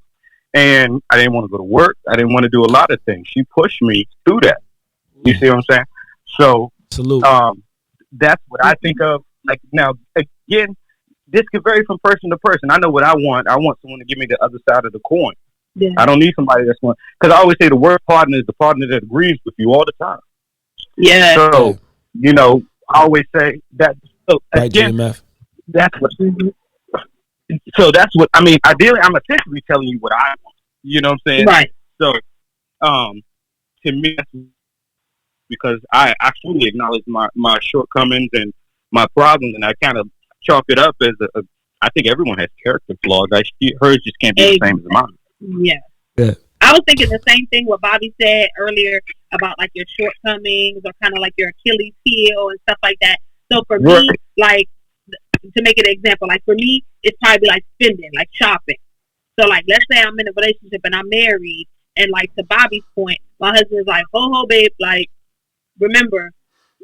And I didn't want to go to work. I didn't want to do a lot of things. She pushed me through that. You see what I'm saying? So, salute. That's what I think of. Like now, again, this could vary from person to person. I know what I want. I want someone to give me the other side of the coin. Yeah. I don't need somebody that's going. Because I always say the worst partner is the partner that agrees with you all the time. Yeah. So, I always say that. So again, that's what. So that's what I mean. Ideally, I'm essentially telling you what I want. You know what I'm saying? Right. So, to me, because I fully acknowledge my shortcomings and my problems, and I kind of chalk it up as I think everyone has character flaws. Hers just can't be the same as mine. Yeah. I was thinking the same thing what Bobby said earlier about like your shortcomings or kind of like your Achilles heel and stuff like that. So for me, like to make it an example, like for me, it's probably like spending, like shopping. So like, let's say I'm in a relationship and I'm married, and like to Bobby's point, my husband's like, ho, babe, like remember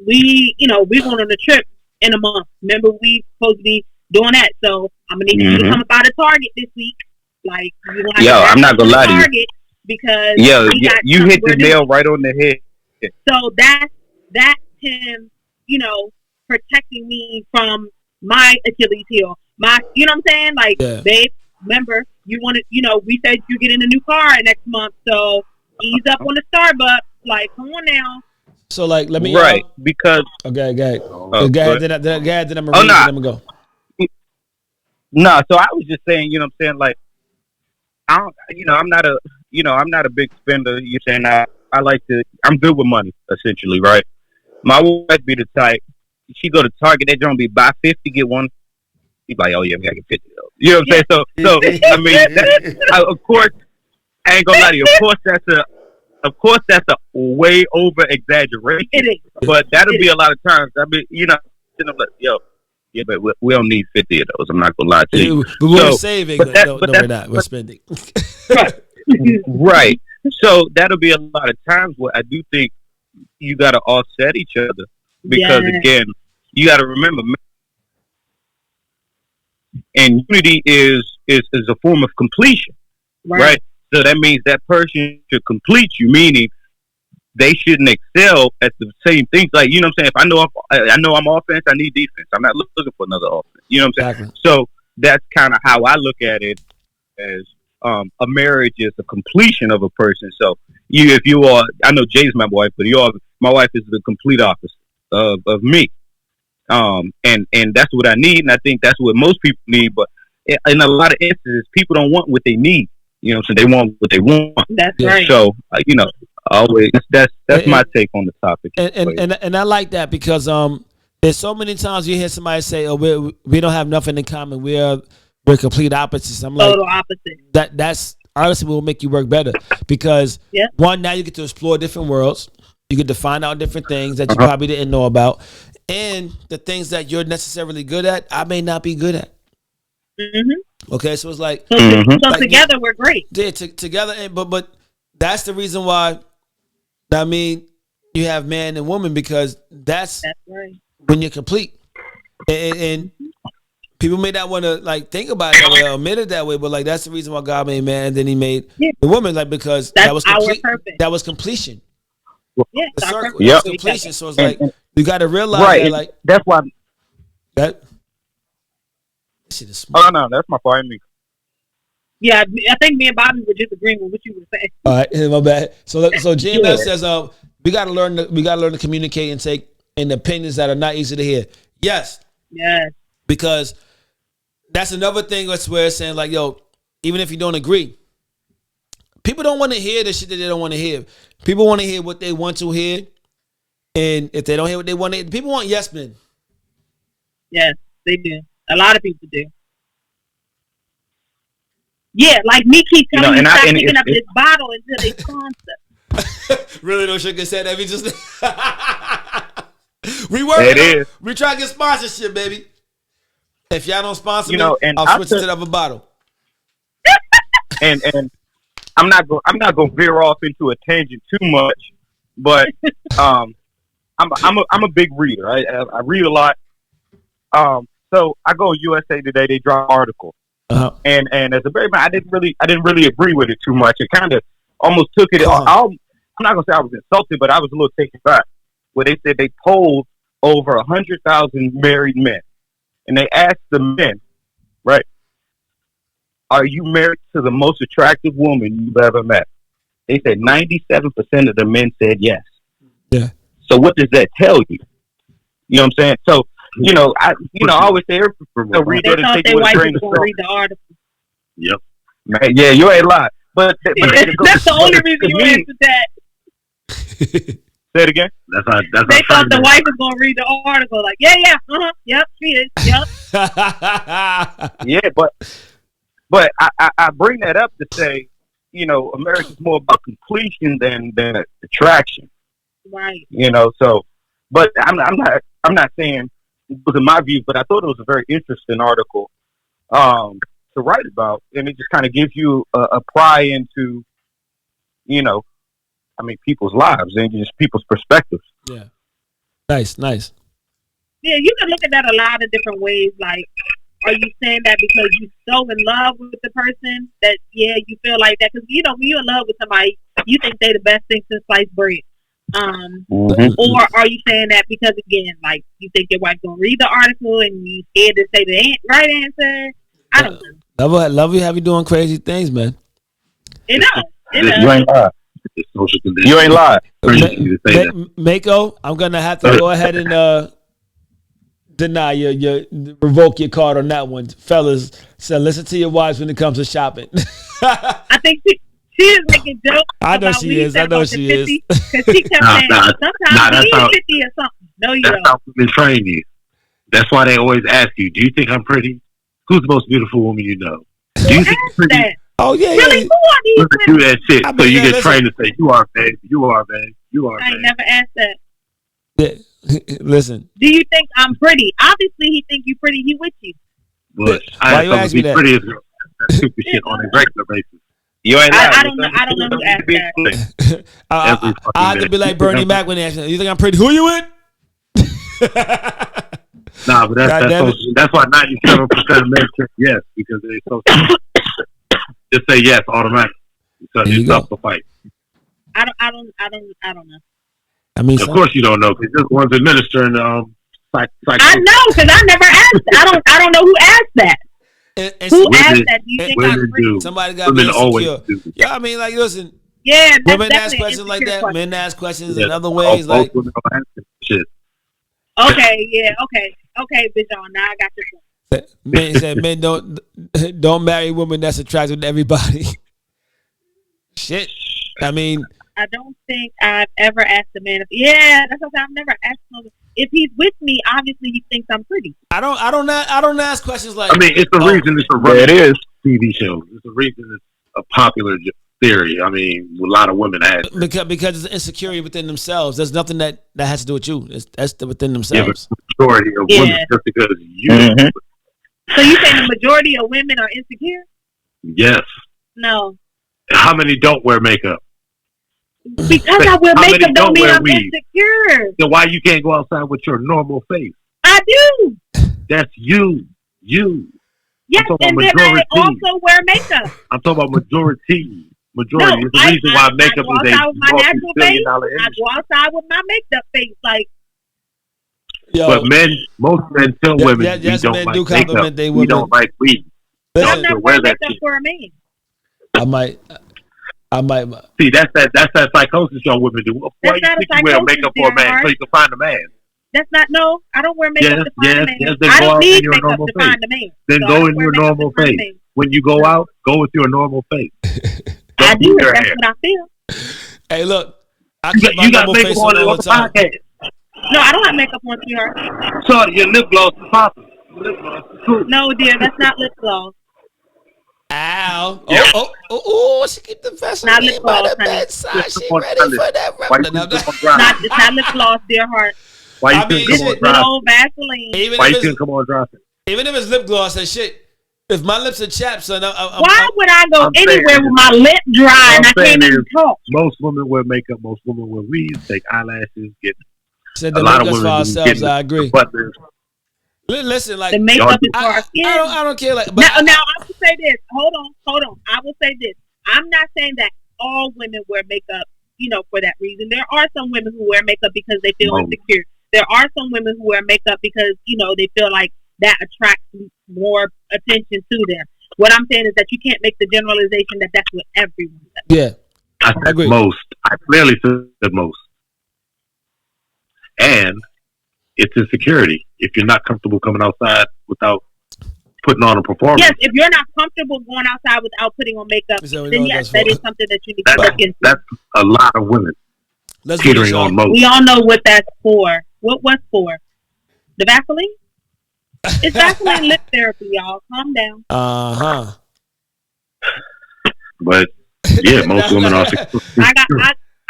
we going on a trip in a month. Remember we supposed to be doing that. So I'm gonna need you to come up out of Target this week. Like, I'm not gonna lie to you. Because you hit the nail right on the head. So that's him, protecting me from my Achilles heel. You know what I'm saying? Like, babe, remember you want to, we said you get in a new car next month, so ease up on the Starbucks. Like, come on now. So, like, let me because okay, go ahead. go Then I'm gonna read, then I'm gonna go. No, so I was just saying, what I'm saying, like, I don't, I'm not a big spender. You're saying I'm good with money, essentially, right? My wife be the type. She go to Target, they don't be buy 50, get one. She's like, oh yeah, we gotta get 50 though. You know what I'm saying? So I mean, of course, I ain't gonna lie to you. Of course, that's a way over exaggeration. It is, but that'll be a lot of times. I mean, I'm like, yo. Yeah, but we don't need 50 of those. I'm not gonna lie to you. But we're saving. No, we're not. We're spending. Right. So that'll be a lot of times where I do think you got to offset each other because again, you got to remember, and unity is a form of completion, right? So that means that person should complete you, meaning they shouldn't excel at the same things. Like, you know what I'm saying? If I know I'm offense, I need defense. I'm not looking for another offense. You know what I'm saying? Exactly. So that's kind of how I look at it as a marriage is the completion of a person. So if you are, I know Jay's my wife, but my wife is the complete opposite of me. And that's what I need. And I think that's what most people need. But in a lot of instances, people don't want what they need. You know, so they want what they want. That's right. So, always that's my take on the topic. And I like that because there's so many times you hear somebody say, "Oh, we don't have nothing in common. We're complete opposites." I'm like, total opposite. That's honestly will make you work better because one, now you get to explore different worlds. You get to find out different things that you probably didn't know about, and the things that you're necessarily good at, I may not be good at. Mm-hmm. Okay, so it's like so together we're great. Yeah, together, but that's the reason why. I mean, you have man and woman because that's right. When you're complete, and people may not want to like think about it that way or admit it that way, but like that's the reason why God made man and then He made the woman, like because that's that was complete, our purpose. That was completion. Yeah, the circle. Yep. Completion. So it's like you got to realize that, like that's why that. Oh no, that's my fault. Yeah, I think me and Bobby were just agreeing with what you were saying. All right, my bad. So GMS says, we got to learn to communicate and take in opinions that are not easy to hear. Yes. Because that's another thing where it's saying like, yo, even if you don't agree, people don't want to hear the shit that they don't want to hear. People want to hear what they want to hear, and if they don't hear what they want to hear, people want yes men. Yes, they do. A lot of people do. Yeah, like me keep telling you stop picking up this bottle until they sponsor. Really, no sugar said that. We just we work. We try to get sponsorship, baby. If y'all don't sponsor me, I'll switch to the other bottle. And I'm not going to veer off into a tangent too much, but I'm a big reader. I read a lot. So I go USA Today. They draw articles. And as a very man, I didn't really agree with it too much. It kind of almost took it. I'm not gonna say I was insulted, but I was a little taken back. Where they said they polled over 100,000 married men, and they asked the men, right, "Are you married to the most attractive woman you've ever met?" They said 97% of the men said yes. Yeah. So what does that tell you? You know what I'm saying? So. I always say read it and take it with a grain of salt. Read the article. Yep. Man, yeah, you ain't lying. But that's the only reason you answered that. Say it again. They thought the wife was gonna read the article. Like, yep, she is. Yep. Yeah, but I bring that up to say, America's more about completion than attraction. Right. So, but I'm not saying. It was in my view, but I thought it was a very interesting article to write about, and it just kind of gives you a pry into, people's lives and just people's perspectives. Yeah, nice. Yeah, you can look at that a lot of different ways. Like, are you saying that because you're so in love with the person that you feel like that? Because when you're in love with somebody, you think they're the best thing since sliced bread. Or are you saying that because again, like you think your wife's gonna read the article and you scared to say the right answer? I don't know. Love you have you doing crazy things, man. It does. You ain't lying. It's social condition. You ain't lying. Mako, I'm gonna have to go ahead and deny your revoke your card on that one, fellas. So listen to your wives when it comes to shopping. I think she is making jokes. I know she is. I know she is. Because she kept saying sometimes you need 50 or something. No, you don't. That's how women train you. That's why they always ask you, "Do you think I'm pretty? Who's the most beautiful woman you know? Do you think I'm pretty?" That? Oh yeah, really? yeah. Who are these women do that shit. I mean, so you get listen. trained to say, "You are, babe. You are, babe. You are." I ain't babe. never asked that. Yeah. Listen. Do you think I'm pretty? Obviously, he think you pretty. He with you. But Why you ask me that? Pretty as girl. That stupid shit on a regular basis. You ain't lying. I don't know who asked that. I have to be like Bernie Mac when they ask me, "You think I'm pretty? Who you with?" Nah, but that's why 97% of men say yes, because they're so just say yes automatically. So it's tough to fight. I don't know. I mean, of course you don't know because this one's administering psych. I know because I never asked. I don't know who asked that. Who asked that? Do you think I'm pretty? Somebody got to be insecure. Yeah, I mean, like, listen. Yeah, that's women ask questions like that. Question. Men ask questions in other ways. Like, shit. Okay, yeah, okay, Bijan. Now I got your point. Men don't marry women that's attracted to everybody. Shit. I mean, I don't think I've ever asked a man. Yeah, that's what I've never asked him. If he's with me, obviously he thinks I'm pretty. I don't ask questions like. I mean, it's the reason it's a running TV show. It's the reason it's a popular theory. I mean, a lot of women ask because it's insecurity within themselves. There's nothing that has to do with you. That's within themselves. Yeah, but the majority of women just because you. Mm-hmm. So you saying the majority of women are insecure? Yes. No. How many don't wear makeup? Because I wear makeup don't mean I'm insecure. So why you can't go outside with your normal face? I do. That's you. Yes, and then I also wear makeup. I'm talking about majority. Majority is the reason why makeup is a multi-billion dollar industry. I go outside with my makeup face, like. Yo, but most men tell women we don't men like do compliment makeup. We don't like weed. I'm not wearing makeup for a man. I might. See, that's that psychosis y'all women do. Why you think you wear makeup for a man so you can find a man? That's not I don't wear makeup to find a man. Yes, I don't need makeup to find a man. Then go in your normal face. When you go out, go with your normal face. I do. That's what I feel. Hey, look, I keep my normal face on all the time. No, I don't have makeup on, sweetheart. Sorry, your lip gloss is popping. Lip gloss is cool. No, dear, that's not lip gloss. Ow. Oh, she keep the Vaseline by the bedside. She ready for that. It's not lip gloss, dear heart. Why you couldn't come on dry? Old Vaseline. Why you couldn't come on dry? Even if it's lip gloss and shit, if my lips are chapped, son, why would I go anywhere with my lip dry and I can't even talk? Most women wear makeup. Most women wear weaves, take eyelashes, get said a lot of women for ourselves. I agree. Listen, like the makeup is for our skin. I don't care. Like, but now I will say this. Hold on. I will say this. I'm not saying that all women wear makeup, for that reason. There are some women who wear makeup because they feel insecure. There are some women who wear makeup because they feel like that attracts more attention to them. What I'm saying is that you can't make the generalization that that's what everyone does. Yeah, I said most. I clearly said most. And it's insecurity if you're not comfortable coming outside without putting on a performance. Yes, if you're not comfortable going outside without putting on makeup, then yes, that is something that you need to look into. That's a lot of women teetering on most. We all know what that's for. What's for? The Vaseline? It's Vaseline lip therapy, y'all. Calm down. But yeah, most women are.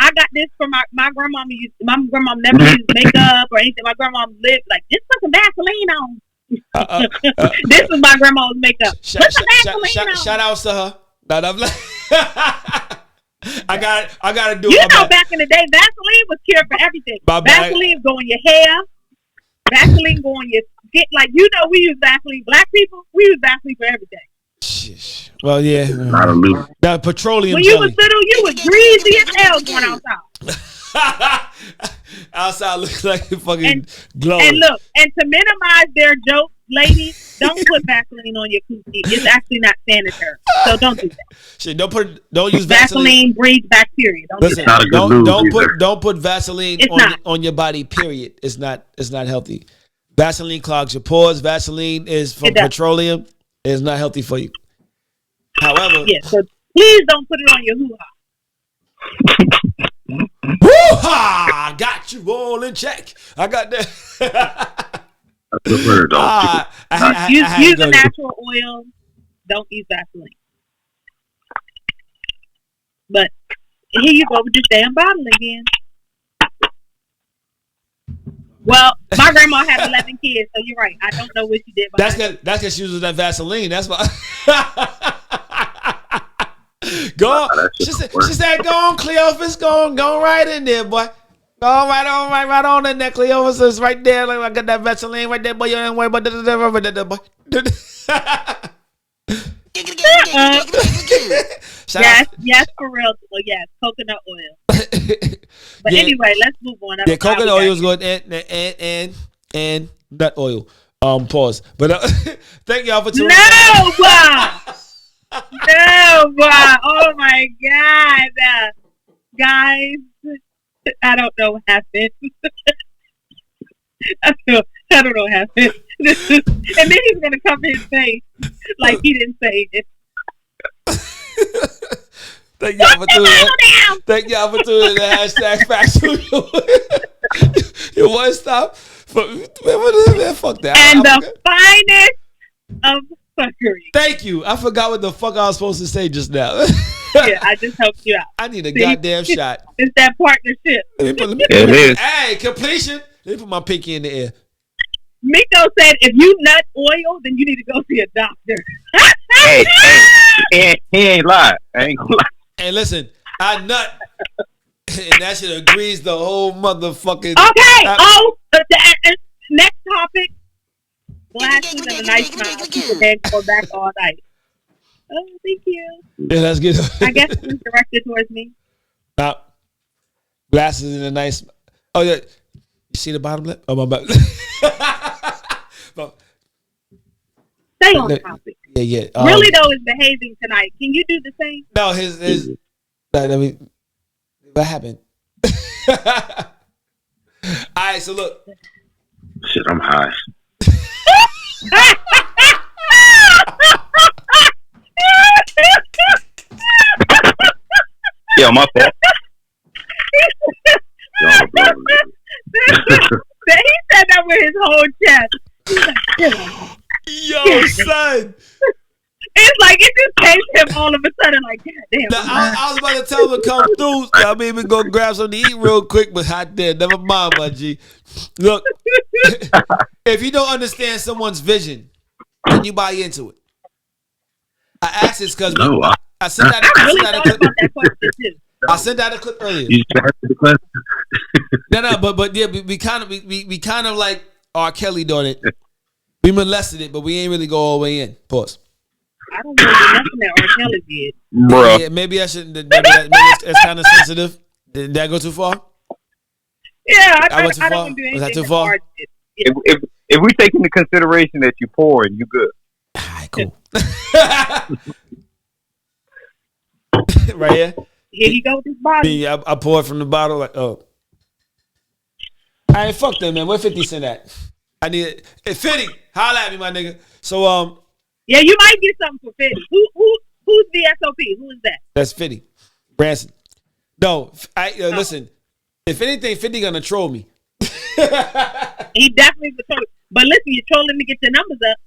I got this from my grandma. My grandma never used makeup or anything. My grandma lived like, just put some Vaseline on. This was my grandma's makeup. Put some Vaseline on. Shout outs to her. I gotta do. Back in the day, Vaseline was cure for everything. Vaseline go on your hair. Vaseline go on your skin. Like we use Vaseline. Black people, we use Vaseline for everything. Well, yeah. That petroleum. When you was little, you was greasy as hell going outside. Outside looks like fucking glowing. And look, and to minimize their joke, ladies, don't put Vaseline on your coochie. It's actually not sanitary, so don't do that. Shit, don't use Vaseline. Vaseline breeds bacteria. Listen, not a good don't put Vaseline on your body. Period. It's not healthy. Vaseline clogs your pores. Vaseline is from petroleum. It's not healthy for you. However, yeah. So please don't put it on your hoo-ha. Woo-ha! Got you all in check. I got that. Use a natural oil. Don't use Vaseline. But here you go with this damn bottle again. Well, my grandma had 11 kids, so you're right. I don't know what she did. That's because she was that Vaseline. That's why. Go on. She said, "Go on, Cleophas. Go right in there, boy. Go on, right on in there, Cleophas. It's right there. Like I got that Vaseline right there, boy. You ain't worry about that, boy." Yes, for real. Well, yes, coconut oil. But anyway, let's move on. Yeah, coconut oil is good, and nut oil. Pause. But thank y'all for tuning in. No, oh my God, guys, I don't know what happened. I don't know what happened. And then he's gonna cover his face like he didn't say it. Thank y'all for tuning in. Thank y'all for tuning in. Hashtag Factuals. It won't stop. Fuck that. And the finest of fuckery. Thank you. I forgot what the fuck I was supposed to say just now. Yeah, I just helped you out. I need a goddamn shot. It's that partnership. It is. Hey, completion. Let me put my pinky in the air. Miko said, if you nut oil, then you need to go see a doctor. Hey, he ain't lying. I ain't gonna lie. Hey, listen, I nut. And that shit agrees the whole motherfucking... Okay, next topic. Glasses and a nice smile. People then go back all night. Oh, thank you. Yeah, that's good. I guess it was directed towards me. Glasses and a nice... Oh, yeah. You see the bottom lip? Oh, my bad. Stay on topic. Yeah. Really, though, is behaving tonight. Can you do the same? No, his I mean, what happened? All right, so look. Shit, I'm high. Yo, my fault. He said that with his whole chest. Yo, son. It's like it just came to him all of a sudden, like, God damn. I was about to tell him to come through. I mean, we're going to grab something to eat real quick, but hot damn, never mind, my G. Look, if you don't understand someone's vision, then you buy into it. I asked this because I sent out a clip. I sent out a clip earlier. You just asked the question. No, but yeah, we kind of like R. Kelly doing it. We molested it, but we ain't really go all the way in. Pause. I don't know nothing that R. Kelly did. Bruh. Yeah, maybe I shouldn't. Maybe it's kind of sensitive. Did that go too far? Yeah, I went too don't far. do anything. Was that too far? If we take into consideration that you pour and you good. All right, cool. Right here. Here you go with this bottle. I poured from the bottle. Like, oh, I ain't fuck that, man. Where 50 Cent at? I need it. Hey, 50, holla at me, my nigga. So yeah, you might get something for 50. Who's the SOP? Who is that? That's 50. Branson. No, listen. If anything, 50 gonna troll me. He definitely would troll you. But listen, you're trolling to get your numbers up.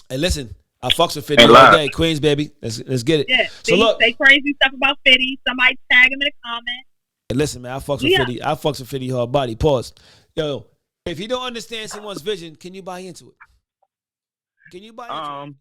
Hey, listen. I fucks with 50 all day. Queens, baby. Let's get it. Yeah. So look, say crazy stuff about 50. Somebody tag him in a comment. Hey, listen, man. I fucks with 50. I fucks with 50 hard body. Pause. Yo, if you don't understand someone's vision, can you buy into it? Can you buy into it?